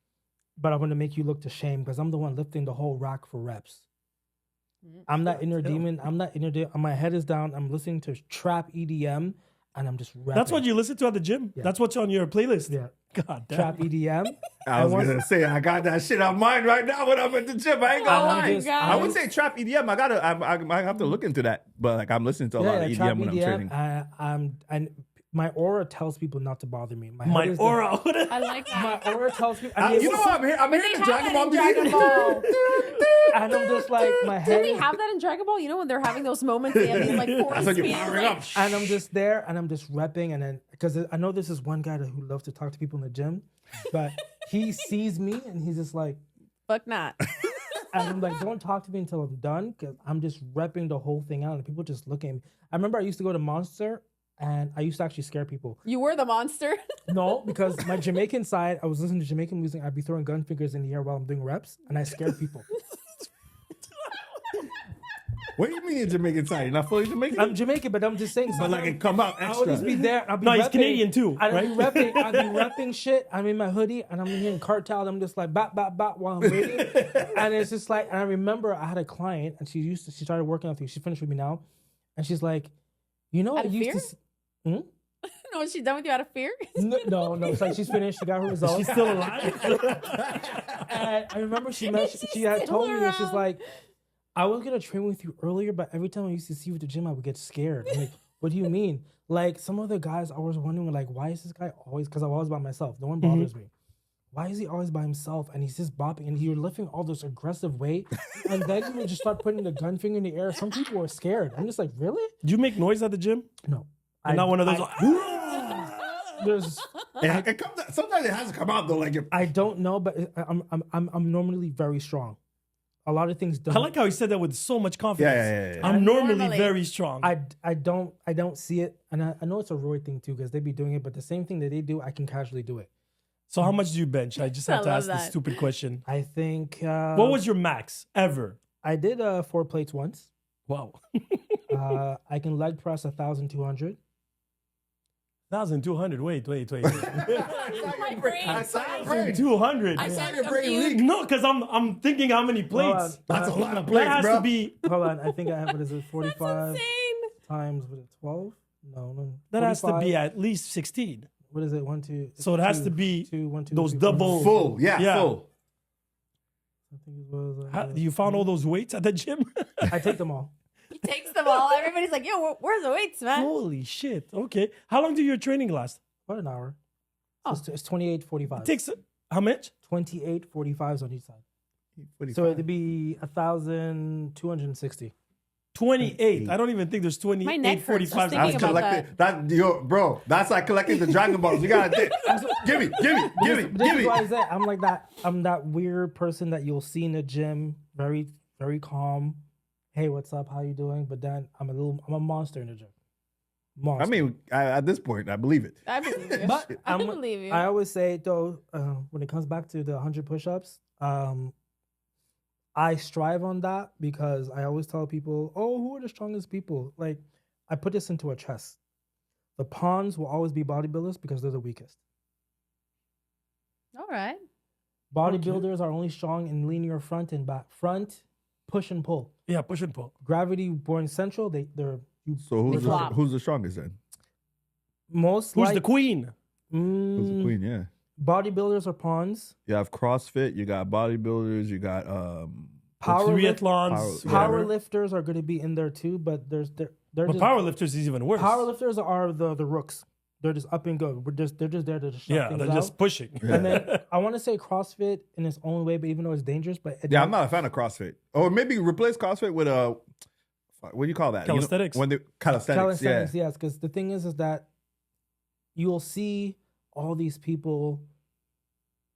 but I'm going to make you look to shame because I'm the one lifting the whole rack for reps. I'm that inner demon. I'm that inner demon. My head is down. I'm listening to trap EDM and I'm just rapping. That's what you listen to at the gym? Yeah. That's what's on your playlist? Yeah. God damn. Trap EDM. I was And gonna say I got that shit on mine right now when I'm at the gym. I ain't gonna Oh lie. my God. I would say trap EDM. I have to look into that. But like I'm listening to a lot of trap EDM when I'm training. and my aura tells people not to bother me. My head is the- aura. I like that. my aura tells me. You know what? I'm But hearing they the have Dragon that Ball in Dragon Ball. music. And I'm just like my Did head. they have that in Dragon Ball? You know when they're having those moments, they have these like force That's when you're fields, powering like, up. And I'm just there and I'm just repping and then because I know this is one guy who loves to talk to people in the gym, but he sees me and he's just like, fuck not. and I'm like, don't talk to me until I'm done because I'm just repping the whole thing out and people just look at me. I remember I used to go to Monster and I used to actually scare people. You were the monster. No, because my Jamaican side, I was listening to Jamaican music. I'd be throwing gun fingers in the air while I'm doing reps and I scare people. What do you mean you're Jamaican side? You're not fully Jamaican? I'm Jamaican, but I'm just saying. but like it come out I would just be extra. there. I'd be No, he's repping. Canadian too, I'd right? be repping shit. I'm in my hoodie and I'm hearing cartel. I'm just like bop bop bop while I'm waiting. And it's just like, and I remember I had a client and she started working on things. She finished with me now, and she's like, you know, Out I of used fear? to. Hmm? No, is she done with you out of fear? No. It's like she's finished. She got her results. She's still alive? And I remember she had still told me, and she's around. like, I was gonna train with you earlier, but every time I used to see you at the gym, I would get scared. I'm like, what do you mean? Like some of the guys, I was wondering, like, why is this guy always? Because I'm always by myself. No one bothers me. why is he always by himself? And he's just bopping and you're lifting all this aggressive weight. And then you would just start putting the gun finger in the air. Some people were scared. I'm just like, really? Do you make noise at the gym? No. I'm not one of those. There's, It comes out, sometimes it has to come out though. Like I don't know, but I'm normally very strong. A lot of things don't. I like how he said that with so much confidence. Yeah. I'm normally Normally. very strong. I don't see it, and I know it's a Roy thing too because they be doing it. But the same thing that they do, I can casually do it. So how much do you bench? I just have I to love ask this that. stupid question. I think. What was your max ever? I did 4 plates once. Wow. I can leg press 1,200. 1,200. Wait. My brain. I saw your brain. 200. I I saw said your brain confused. leak. No, because I'm thinking how many plates. That's a lot of That plates, has bro. to be. Hold on, I think I have what is it? 45 Insane. times what is it? 12? No. That has to 45. be at least 16. What is it? 1, 2. So it has two, to be 2, 1, 2, those 3, double- 4, Full. Yeah. Full. I think it was. How, you found all those weights at the gym? I take them all. He takes them all. Everybody's like, yo, where's the weights, man? Holy shit. Okay. How long do your training last? About an hour. Oh. It's 28:45. It takes how much? 28:45s on each side. 45. So it'd be 1,260. 28. I don't even think there's My neck hurts just 28, 45. thinking That's about collecting. That yo, bro. That's like collecting the Dragon Balls. You gotta think. Give me. This is why I said I'm like that. I'm that weird person that you'll see in the gym, very, very calm. Hey, what's up? How you doing? But then I'm a monster in the gym. Monster. I mean, at this point, I believe it. I believe you. But I believe you. I always say though, when it comes back to the 100 push-ups, I strive on that because I always tell people, "Oh, who are the strongest people?" Like, I put this into a chess. The pawns will always be bodybuilders because they're the weakest. All right. Bodybuilders are only strong in linear front and back. Front, push and pull. Yeah, push and pull. Gravity born central. They're So They flop. who's the strongest then? most Who's like the queen? Who's the queen? Yeah. bodybuilders are pawns. You have CrossFit. You got bodybuilders. You got Power Triathlons. Power- power whatever. lifters are going to be in there too, but they're But just, powerlifters is even worse. powerlifters are the rooks. They're just up and go. They're just there to just shut Yeah, things they're out. just pushing. And then I want to say CrossFit in its own way, but even though it's dangerous, but Yeah, I'm not a fan of CrossFit. Or maybe replace CrossFit with what do you call that? You know, Calisthenics. when they calisthenics. calisthenics, Yeah. yes. Because the thing is that you'll see all these people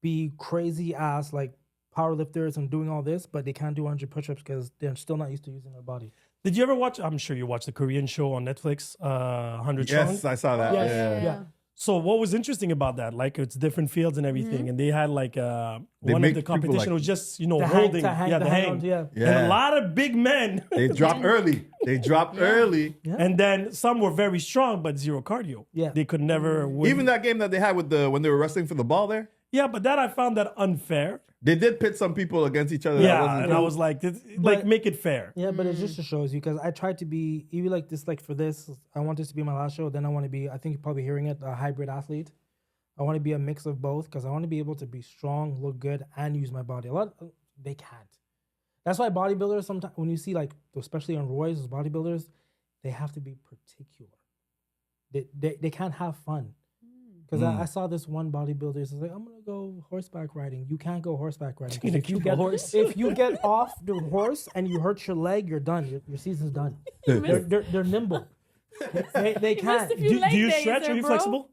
be crazy ass like powerlifters and doing all this, but they can't do 100 push-ups because they're still not used to using their body. Did you ever watch? I'm sure you watched the Korean show on Netflix, 100 Yes, Strong. I saw that. Yes. Yeah. Yeah. So what was interesting about that? Like it's different fields and everything, and they had like They one of make the people, competition like- was just The holding, hang the hang, on to, yeah. Yeah. and a lot of big men, They dropped early. They dropped early. Yeah. and then some were very strong but zero cardio. Yeah. They could never win. Even that game that they had with when they were wrestling for the ball there, Yeah, but that I found that unfair. they did pit some people against each other. that Yeah, wasn't and I good. was like, But- make it fair. Yeah, but it just shows you because I tried to be even like this. Like for this, I want this to be my last show. Then I want to be. I think you're probably hearing it. A hybrid athlete. I want to be a mix of both because I want to be able to be strong, look good, and use my body. A lot they can't. That's why bodybuilders sometimes when you see like especially on Roy's those bodybuilders, they have to be particular. They can't have fun. Because I saw this one bodybuilder. He's like, I'm gonna go horseback riding. You can't go horseback riding. 'Cause if you get off the horse and you hurt your leg, you're done. Your season's done. They're nimble. They can't. a few Do leg you days stretch? there, Are you bro. flexible?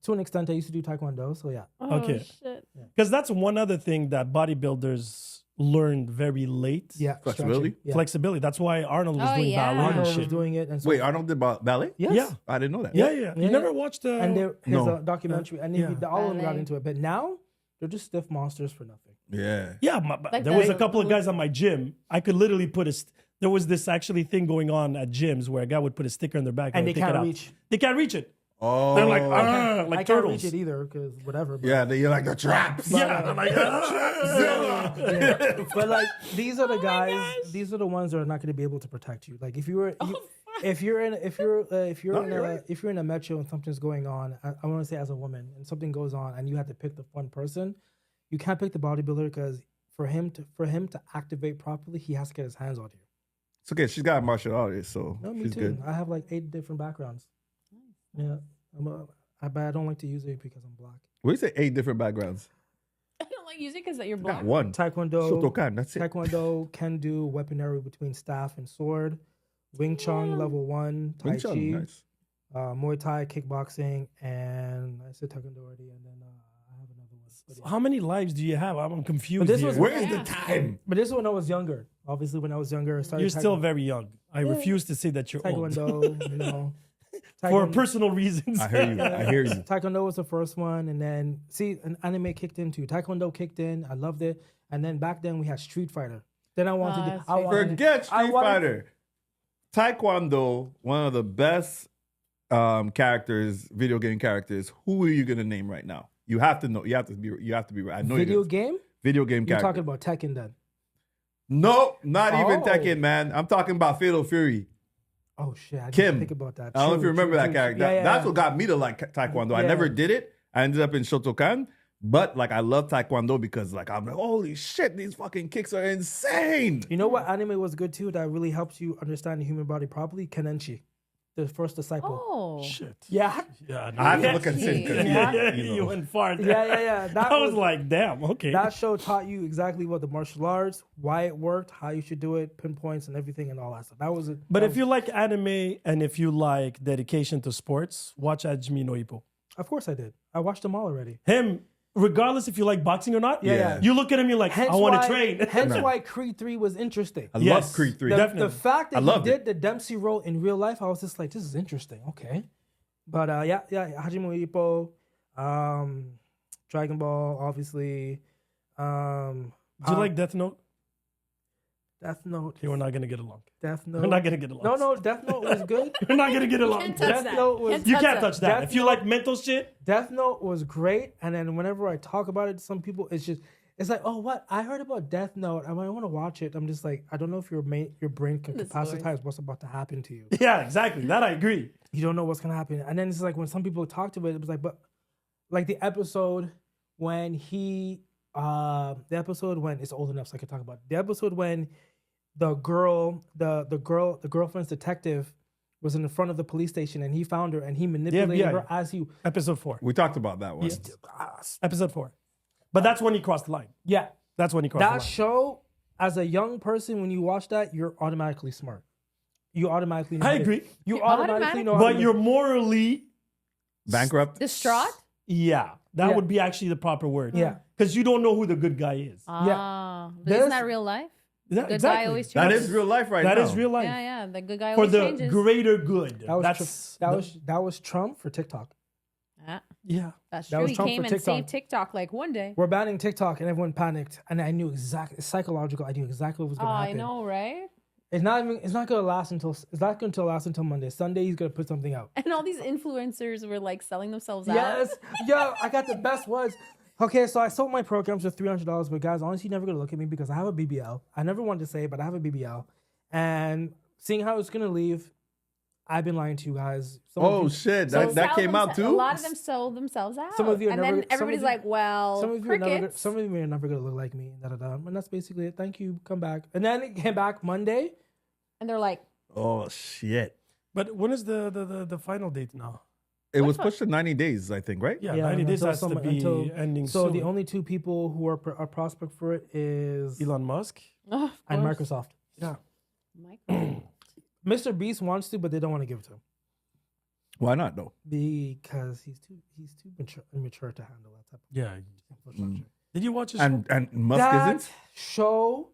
To an extent, I used to do taekwondo, so yeah. Oh, Okay. shit. Because that's one other thing that bodybuilders learned very late. Yeah, Flexibility? stretching, Yeah. Flexibility. That's why Arnold was Oh, doing yeah. ballet and Arnold was shit. doing it, and so Wait, Arnold did ballet? yes. Yeah. I didn't know that. Yeah. Yeah, You yeah. never watched And his No. documentary, and Yeah. all of them got Ballet. into it. But now they're just stiff monsters for nothing. Yeah. Yeah, Like there was that- a couple of guys at my gym. I could literally put there was this actually thing going on at gyms where a guy would put a sticker in their back And would they take can't it out. reach. They can't reach it. Oh. They're like, I like can't turtles. reach it either because whatever. But, Yeah, you're like the traps. Yeah, they're like, but like these are the guys. These are the ones that are not going to be able to protect you. Like if you're in a metro and something's going on, I want to say as a woman and something goes on and you have to pick the one person, you can't pick the bodybuilder because for him to activate properly, he has to get his hands on you. It's okay. She's got a martial artist, so No, me she's too. good. I have like 8 different backgrounds. Yeah, but I don't like to use it because I'm black. What do you say? 8 different backgrounds. like using because you're Got blind. one. Taekwondo. Shotokan, that's it. Taekwondo, Kendo, weaponry between staff and sword. Wing Chun, level 1. Tai Wing Chi. Chun, nice. Muay Thai, kickboxing, and I said Taekwondo already, and then I have another one. But, yeah. How many lives do you have? I'm confused. But this here. was- Where is Yeah. the time? But this is when I was younger. Obviously, when I was younger, I started You're still very young. I refuse to say that you're old. Taekwondo, you know. For Taekwondo- personal reasons. I hear you. I hear you. Taekwondo was the first one, and then an anime kicked in too. Taekwondo kicked in. I loved it, and then back then we had Street Fighter. Then I wanted to. Street I wanted, Forget I Street wanted- Fighter. Taekwondo, one of the best characters, video game characters. Who are you gonna name right now? You have to know. You have to be. You have to be right. I know Video you. game. Video game You're character. talking about Tekken then? No, not even Oh. Tekken, man. I'm talking about Fatal Fury. Oh shit! I didn't Kim. think about that. I don't know if you True, remember true, that true. character. Yeah, yeah, That's yeah. what got me to like Taekwondo. I Yeah. never did it. I ended up in Shotokan. But like I love Taekwondo because like I'm like, holy shit, these fucking kicks are insane. You know what anime was good too that really helps you understand the human body properly? Kenenchi, the first disciple. Oh. Shit. Yeah, Yeah, I have to no. look and see. 'cause, Yeah. You went far there. yeah. That I was like, damn, okay. that show taught you exactly what the martial arts, why it worked, how you should do it, pinpoints and everything and all that stuff. That was it. But if you like anime and if you like dedication to sports, watch Hajime no Ippo. of course I did. I watched them all already. Him, regardless if you like boxing or not, Yeah. you look at him, you're like, I want to train. Hence Right. why Creed 3 was interesting. I Yes. love Creed 3. The, Definitely. the fact I that he loved did it. the Dempsey role in real life, I was just like, this is interesting. Okay. But yeah, Hajime Ippo, Dragon Ball, obviously. Do you like Death Note? Death Note? Okay, we're not going to get along. Death Note. We're not going to get along. No, Death Note was good. We're not going to get along. Can't touch Death that. Note was- You can't touch that. Death If you like mental shit, Death Note was great. And then whenever I talk about it to some people, it's like, oh, what? I heard about Death Note. I want to watch it. I'm just like, I don't know if your brain can This capacitize what's about to happen to you. yeah, exactly. That I agree. You don't know what's gonna happen. And then it's like when some people talk to it was like, but like the episode when it's old enough so I can talk about it. The episode when the girlfriend's detective was in the front of the police station and he found her and he manipulated FBI. her as he Episode 4. We talked about that one. Episode 4. But that's when he crossed the line. yeah. That's when he crossed That the line. show, as a young person, when you watch that, you're automatically smart. You automatically know I how to- agree. You You automatically know how But to you're morally, Bankrupt. Distraught? yeah, that Yeah. would be actually the proper word. Yeah. Because you don't know who the good guy is. Ah. But There's- isn't that real life? Yeah, Good guy always That changes. is real life right now. That is real life. Yeah. The good guy For always the changes. greater good. That was That's that was Trump for TikTok. Yeah, yeah. that's That true. was He Trump came for and TikTok. saved TikTok like one day. We're banning TikTok, and everyone panicked. And I knew exactly, it's psychological. I knew exactly what was Oh, going to I happen. know, right? It's not going to last until Monday. Sunday, he's going to put something out. And all these influencers were like selling themselves out. Yes, yo, I got the best ones. Okay, so I sold my programs for $300, but guys, honestly, you're never gonna look at me because I have a BBL. I never wanted to say it, but I have a BBL. And seeing how it's gonna leave, I've been lying to you guys. Some of Oh you- shit! So That came out A too. lot of them sold themselves out. Some of you are and never- then some of everybody's you- like, well, Some of you are crickets. never gonna look like me. And that's basically it. Thank you. Come back. And then it came back Monday. And they're like, Oh shit! But when is the final date now? It was Which one? pushed to 90 days, I think, right? Yeah, 90 days until has to be ending So soon. the only two people who are prospect for it is Elon Musk. oh, of and course. Microsoft. Yeah. Microsoft. Mr. Beast wants to, but they don't want to give it to him Why not though? because he's too immature to handle that type Yeah. of infrastructure. Did you watch his And Musk That isn't. show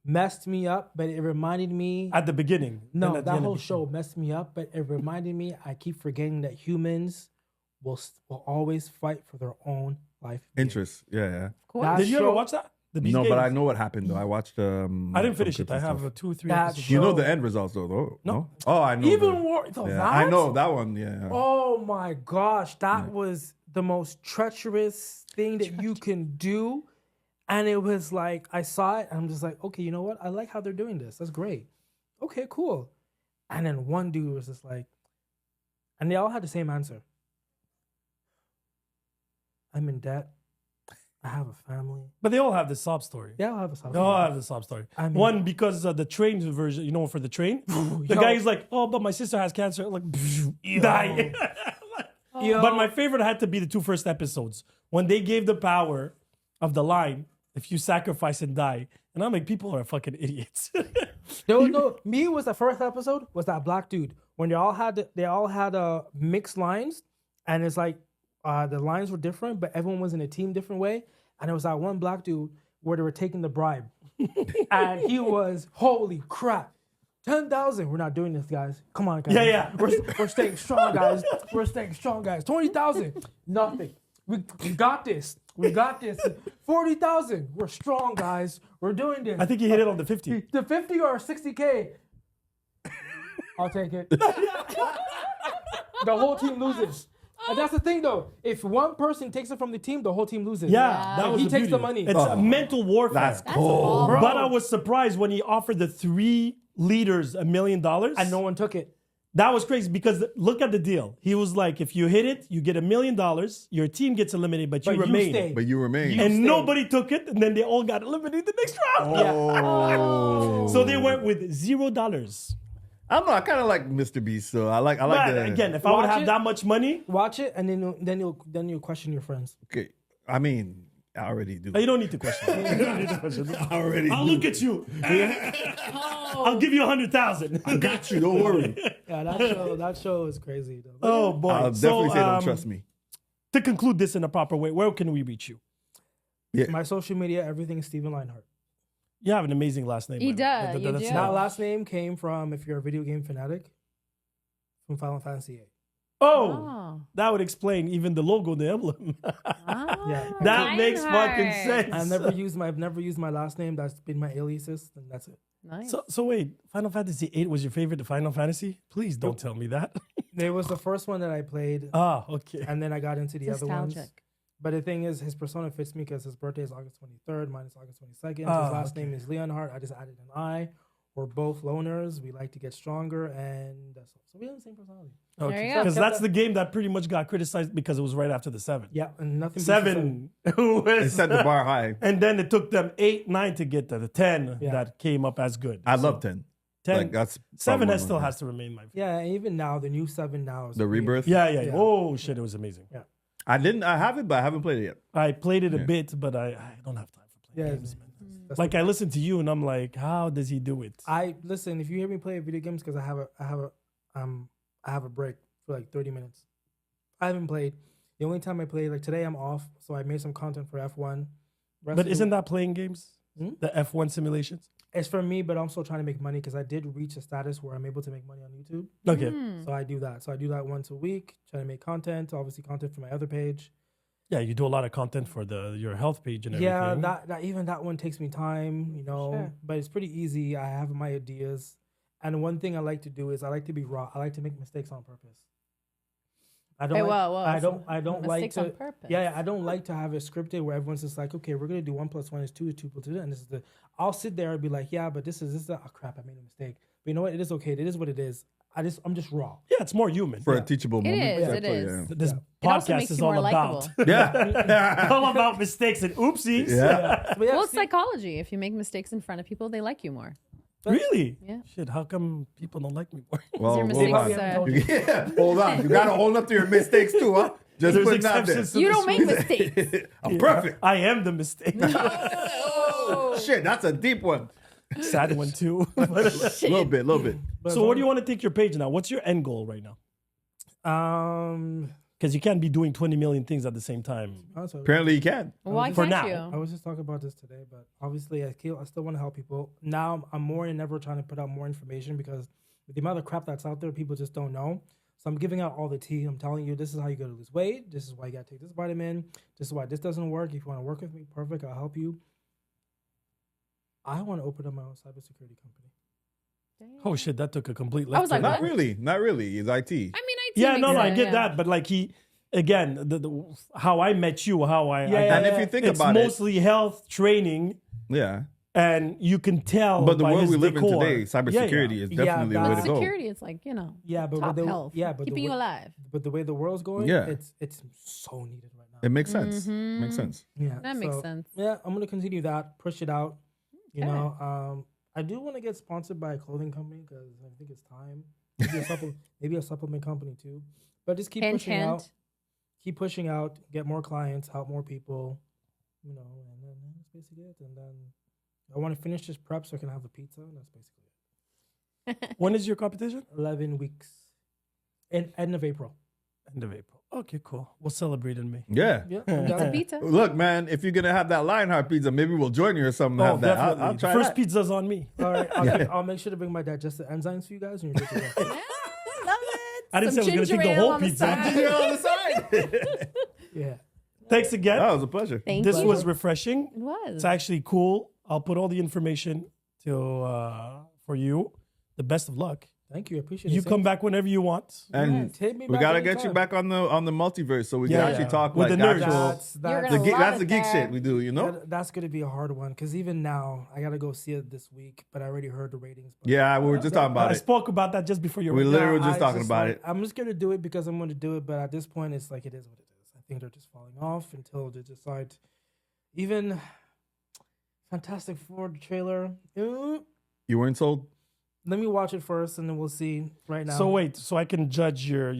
messed me up, but it reminded me. at the beginning? No, and at the that end whole of the show messed me up, but it reminded me. I keep forgetting that humans will always fight for their own life. Interest. Yeah, yeah. Of course. That Did you ever show- watch that? The Beast No, but I Games? know what happened though. I watched. I didn't finish some it. I clips and have stuff. 2 or 3 That episodes. You know show- the end results though. No. Oh, I know. Even the- more. Yeah, I know that one. Yeah. Oh my gosh, that was the most treacherous thing that you can do. And it was like, I saw it and I'm just like, okay, you know what? I like how they're doing this. That's great. Okay, cool. And then one dude was just like, and they all had the same answer. I'm in debt. I have a family. But they all have the sob story. They all have a soft They all have the sob story. I mean- One, because the train version, you know, for the train, the Yo. guy is like, oh, but my sister has cancer. Like, die. Yo. But my favorite had to be the 2 first episodes when they gave the power of the line. If you sacrifice and die, and I'm like, people are fucking idiots. Me was the first episode was that black dude when they all had mixed lines, and it's like the lines were different, but everyone was in a team different way, and it was that one black dude where they were taking the bribe, and he was holy crap. 10,000. We're not doing this, guys. Come on, guys. Yeah. We're staying strong, guys. We're staying strong, guys. 20,000. Nothing. We got this. We got this. 40,000. We're strong, guys. We're doing this. I think he hit it on the 50. The 50 or 60K. I'll take it. The whole team loses. And that's the thing, though. If one person takes it from the team, the whole team loses. Yeah, that was He the takes beauty. the money. It's a mental warfare. That's That's cool. awful. But I was surprised when he offered the 3 leaders $1 million. And no one took it. That was crazy because look at the deal. He was like, if you hit it, you get $1 million. Your team gets eliminated, but you remain. stay. But you remain. And stay. nobody took it, and then they all got eliminated the next round. Oh. So they went with $0. I don't know. I kind of like Mr. Beast, so I like But the. again, if I would Watch have it. that much money, Watch it, and then you'll question your friends. Okay. I mean, I already do. you don't need to question. You don't need to question. I already I'll do. look at you. I'll give you 100,000. I got you. Don't worry. Yeah, that show is crazy though. Oh boy! I'll definitely say don't trust me. To conclude this in a proper way, where can we reach you? My social media, everything is Steven Lionheart. You have an amazing last name. He by the way. does, you That's do. That not- last name came from, if you're a video game fanatic, from Final Fantasy VIII. Oh. That would explain even the logo, the emblem. Yeah. That makes fucking sense. I've never used my last name. That's been my aliases, and that's it. Nice. So wait, Final Fantasy VIII was your favorite Final Fantasy? Please don't tell me that. It was the first one that I played, Okay. and then I got into the other ones. Nostalgic. But the thing is, his persona fits me because his birthday is August 23rd, mine is August 22nd. Oh, His last name is Lionheart. I just added an I. We're both loners. We like to get stronger, and that's all. So we have the same personality. There you go. Because that's the game that pretty much got criticized because it was right after the 7. Yeah, and nothing. beats the 7 They was, set the bar high. and then it took them 8, 9 to get to the 10 Yeah. that came up as good. I So love 10. 10. Like, that's 7 probably still one of has to remain my favorite. Yeah, and even now, the new 7 now is The weird. Rebirth? Yeah. Yeah. Oh shit, it was amazing. Yeah. I have it, but I haven't played it yet. I played it a bit, but I don't have time for playing Yeah, games. Man. that's Like I listen to you and I'm like, how does he do it? I listen. If you hear me play video games, because I have a break for like 30 minutes. I haven't played. The only time I played, like today, I'm off, so I made some content for F1. But isn't that playing games? Hmm? The F1 simulations? It's for me, but I'm still trying to make money because I did reach a status where I'm able to make money on YouTube. Okay. Hmm. So I do that. So I do that once a week, trying to make content. Obviously, content for my other page. Yeah, you do a lot of content for your health page and everything. Yeah, that one takes me time, Sure. but it's pretty easy. I have my ideas, and one thing I like to do is I like to be raw. I like to make mistakes on purpose. I don't. Hey, like, whoa. I don't like Mistakes to. on purpose. Yeah, I don't like to have it scripted where everyone's just like, okay, we're gonna do 1 + 1 is 2, 2 + 2, and this is the. I'll sit there and be like, yeah, but this is oh crap, I made a mistake. But you know what? It is okay. It is what it is. I'm just raw. Yeah, it's more human. For a teachable It moment. is, Yeah, it is. yeah. This It also podcast makes is you all more about likable. Yeah. all about mistakes and oopsies. Yeah. But yeah, Well, it's see- psychology. If you make mistakes in front of people, they like you more. Really? Yeah. Shit, how come people don't like me more? Well, your hold mistakes, on. Yeah, hold on. You gotta hold up to your mistakes too, huh? Just There's put that there. exceptions to You this don't make rule. mistakes. I'm perfect. I am the mistake. Oh, shit, that's a deep one. Sad one too. A little bit. So where do you want to take your page now? What's your end goal right now? Because you can't be doing 20 million things at the same time. also, Apparently you can. Why For can't now. I you? was just talking about this today, but obviously I still want to help people. Now I'm more than ever trying to put out more information because with the amount of crap that's out there, people just don't know. So I'm giving out all the tea. I'm telling you, this is how you got to lose weight. This is why you got to take this vitamin. This is why this doesn't work. If you want to work with me, perfect. I'll help you. I want to open up my own cybersecurity company. Oh shit, that took a complete I left was like, turn. Not really. Not really. It's IT. I mean, IT Yeah, makes no, I sense, get yeah. that, but like again, the how I met you, how I And if you think it's about it, mostly health training, yeah. and you can tell. But the by world his we live in decor. today, cybersecurity is Yeah, definitely but the way But to go. security, it's like, Yeah, but top with the, health. yeah, but keeping the, you alive. But the way the world's going, Yeah. it's so needed right now. It makes sense. Mhm. Makes sense. Yeah, That makes sense. Yeah, I'm gonna continue that, push it out. You Okay. know, I do want to get sponsored by a clothing company because I think it's time. Maybe a supplement company too. But just keep Hint, pushing out. hint. keep pushing out, get more clients, help more people, and then that's basically it. And then I want to finish this prep so I can have a pizza, and that's basically it. When is your competition? 11 weeks. End of April. End of April. Okay, cool. We'll celebrate in May. Yeah. Yeah. It's a pizza. Look, man, if you're gonna have that Lionheart pizza, maybe we'll join you or something. To Oh, have that. definitely. I'll try First that. pizza's on me. All right. I'll make sure to bring my digestive enzymes for you guys, and you're good to go. Yeah, love it. I didn't Some say I was ginger gonna take the ale whole on the pizza. side. You're on the side. Yeah. Thanks again. That was a pleasure. Thank This you. was refreshing. It was. It's actually cool. I'll put all the information for you. The best of luck. Thank you. I appreciate it. You come back whenever you want. And take me we back gotta get you anytime. back on the multiverse so we Yeah, can actually yeah. talk With like the nerds. actual. You're The gonna geek, love that's it the geek there. shit we do, you know. That's going to be a hard one because even now, I got to go see it this week, but I already heard the ratings. But Yeah, we were just talking about I it. spoke about that just before you We were literally were just I talking about like, it. I'm just going to do it because I'm going to do it, but at this point, it's like it is what it is. I think they're just falling off until they decide. Even Fantastic Four trailer. You weren't sold. Let me watch it first, and then we'll see right now. So wait, so I can judge your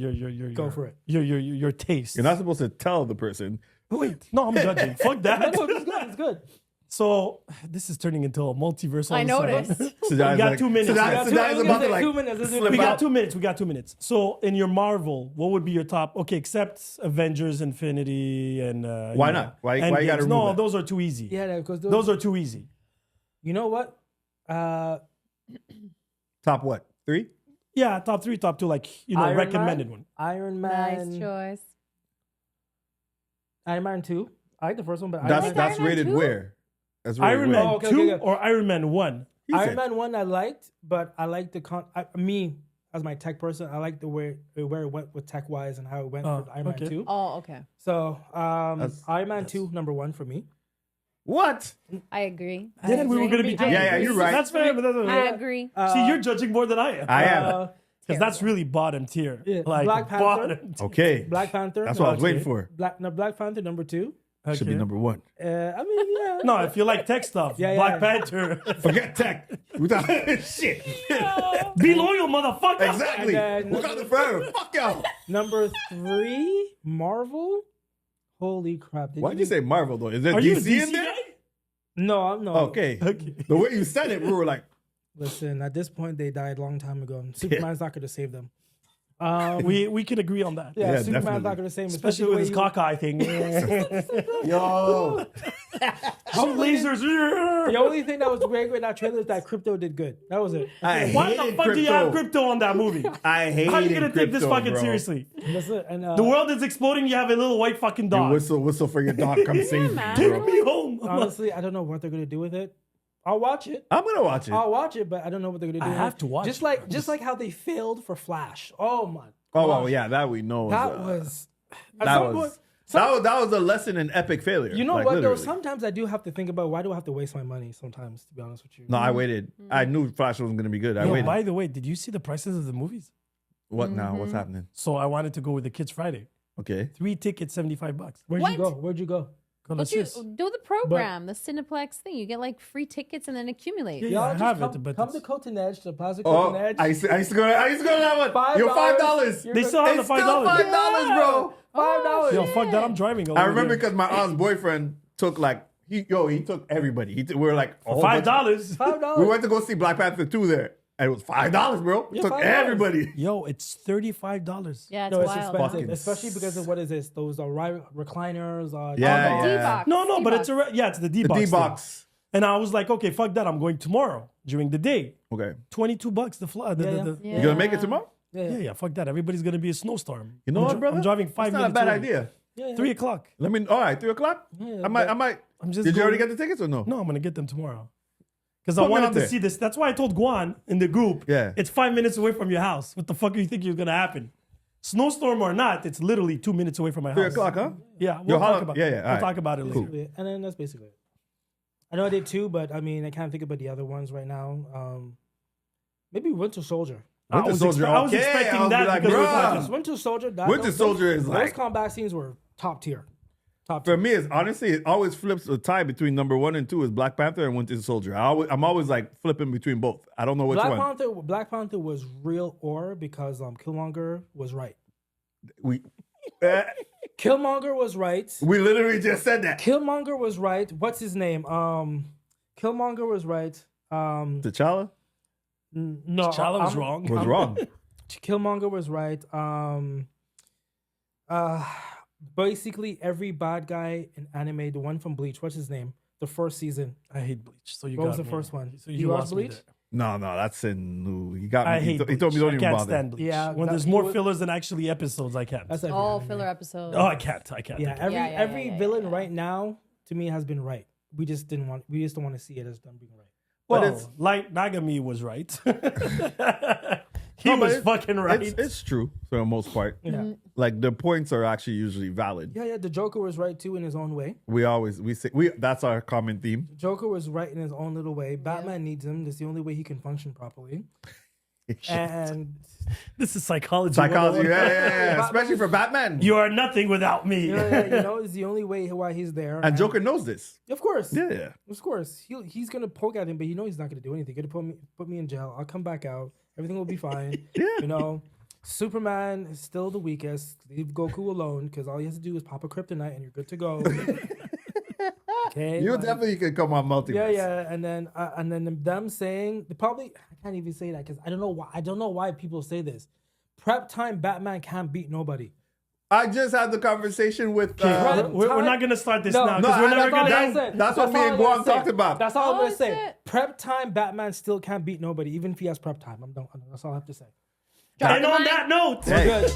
Go for it. Your taste. You're not supposed to tell the person. Wait, no, I'm judging. Fuck that. No, it's good. It's good. So this is turning into a multiverse. All I of a sudden. noticed. So We got 2 minutes. So We got that's about to like 2 minutes. slip We got out. 2 minutes. We got 2 minutes. So in your Marvel, what would be your top? Okay, except Avengers, Infinity, and Why you know, not? Why you Endgames. gotta remove No, that? those are too easy. Yeah, because Those are too easy. You know what? Top what? 3? Yeah, top 3, top 2, like Iron recommended Man? one. Iron Man. Nice choice. Iron Man 2. I like the first one, but That's like that's Iron Man rated 2? where? That's rated Iron where? Man Oh, okay, 2 okay, okay. or Iron Man 1? He Iron said- Man 1 I liked, but I like me as my tech person, I like the way where it went with tech wise and how it went Oh, with Iron okay. Man 2. Oh, okay. So That's- Iron Man 2 number 1 for me. What? I agree. Then we were going to be I judging. Yeah, agree. you're right. That's fair, but that's I agree. See, you're judging more than I am. I am. Because that's really bottom tier. Yeah, Like Black Panther. bottom tier. Okay. Black Panther. That's what I was waiting for. Black Panther number 2. Should be Okay. number 1. I mean, yeah. No, if you like tech stuff, Yeah, Black yeah. Panther. Forget tech. Without shit. Be loyal, motherfucker. Exactly. And then- Wakanda forever. Fuck y'all. Number 3, Marvel. Holy crap! Why'd you say Marvel though? Is there Are you a DC in DC there? guy? No? I'm no. Okay. Okay. The way you said it, we were like, Listen, at this point, they died a long time ago. Superman's not going to save them. We can agree on that. Yeah, Yeah, Superman's definitely. not going to save them, Especially with his the way cockeye thing. yo. Some lasers. The only thing that was great with that trailer is that crypto did good. That was it. I Why the hated fuck do you have crypto. crypto on that movie? I hate How are you gonna take this fucking bro. seriously? Listen, and, The world is exploding. You have a little white fucking You dog. whistle for your dog. Come save me, man. Take bro. me home. honestly, I don't know what they're going to do with it. I'll watch it. I'm gonna watch it. I'll watch it, but I don't know what they're going to do. I with have it. to watch Just it. like how they failed for Flash. Oh my. Oh, well, gosh. yeah, that we know. That was. At that some was point- that was a lesson in epic failure. You know like, what literally. though? Sometimes I do have to think about why do I have to waste my money. Sometimes, to be honest with you. No, I waited. I knew Flash wasn't gonna be good. I Yo, waited. by the way, did you see the prices of the movies? What now? What's happening? So I wanted to go with the Kids Friday. Okay. 3 tickets, $75. Where'd What? you go? Where'd you go? Go But to you sis. do the program, the Cineplex thing. You get like free tickets and then accumulate. Yeah, Y'all I just have come, it, but come it's- to Colton Edge, the Plaza Oh, Colton Edge. I used to go. I used to go to that one. Yo, $5. You're They good. still have the It's still $5. $5, bro. $5. Yo, fuck that. I'm driving. I remember because my aunt's boyfriend took like he took everybody. We were like a whole bunch- $5. $5. We went to go see Black Panther 2 there, and it was $5, bro. Yeah, Took $5. everybody. Yo, it's $35. Yeah, it's No, it's wild. expensive, Fucking especially because of what is this? Those recliners. Yeah, Oh, the yeah. D-box. No, but it's D-box. it's the The D-box. D thing. box. And I was like, okay, fuck that. I'm going tomorrow during the day. Okay. $22 the fly. Yeah. You gonna make it tomorrow? Yeah, fuck that. Everybody's gonna be a snowstorm. You know I'm what, brother? I'm driving 5 That's not a minutes. bad away. idea. 3 o'clock. All right, 3:00. Yeah, I might. I'm just. Did you already going- get the tickets or no? No, I'm gonna get them tomorrow. Because I Put me wanted on to there. see this. That's why I told Guan in the group. Yeah. It's 5 minutes away from your house. What the fuck do you think is gonna happen? Snowstorm or not, it's literally 2 minutes away from my house. 3:00, huh? Yeah, Yo, we'll holla- talk about yeah, it. yeah, all We'll right. talk about it later. Yeah, and then that's basically it. I know I did 2, but I mean, I can't think about the other ones right now. Maybe Winter Soldier. Winter Soldier. I was okay. expecting I was that like, because it was bruh. like- Winter Soldier. Winter Soldier is those like- combat scenes were top tier. Top For tier. me, it's honestly, it always flips a tie between number 1 and 2 is Black Panther and Winter Soldier. I'm always like flipping between both. I don't know which one. Black Panther was real because Killmonger was right. We Killmonger was right. We literally just said that. Killmonger was right. What's his name? Killmonger was right. T'Challa No, T'Challa was wrong. was wrong. Killmonger was right. Basically every bad guy in anime, the one from Bleach, what's his name? The first season. I hate Bleach. So you What got was the me. first one? So You you watched lost me Bleach? there. No, that's in. No, he got me. I hate He Bleach. told me don't I even can't bother. stand Bleach. Yeah, when that- there's he more was- fillers than actually episodes, I can't. That's every Oh, anime. filler episode. Oh, I can't. Yeah, every yeah, villain yeah. right now to me has been right. We just don't want to see it as them being right. But Well, it's- like Nagami was right. He No, but was fucking right. It's true for the most part. Yeah. Like the points are actually usually valid. Yeah, the Joker was right too in his own way. We say that's our common theme. Joker was right in his own little way. Batman needs him. That's the only way he can function properly. And This is psychology. Psychology, 101. yeah. Especially for Batman. You are nothing without me. it's the only way why he's there. and Joker knows this. of course, Yeah. of course, he's gonna poke at him, but he's not gonna do anything. He's gonna put me in jail. I'll come back out. Everything will be fine. Yeah. Superman is still the weakest. Leave Goku alone because all he has to do is pop a kryptonite and you're good to go. Okay, You like- definitely could come on multiverse. Yeah, and then them saying I can't even say that because I don't know why people say this. Prep time Batman can't beat nobody. I just had the conversation with. We're not going to start this No, now no, because we're never that's going all to. That's what me and Guam talked about. That's all I'm Oh, gonna say. shit. Prep time Batman still can't beat nobody, even if he has prep time. I'm done. That's all I have to say. Drop And the on mic. that note, Hey. Good.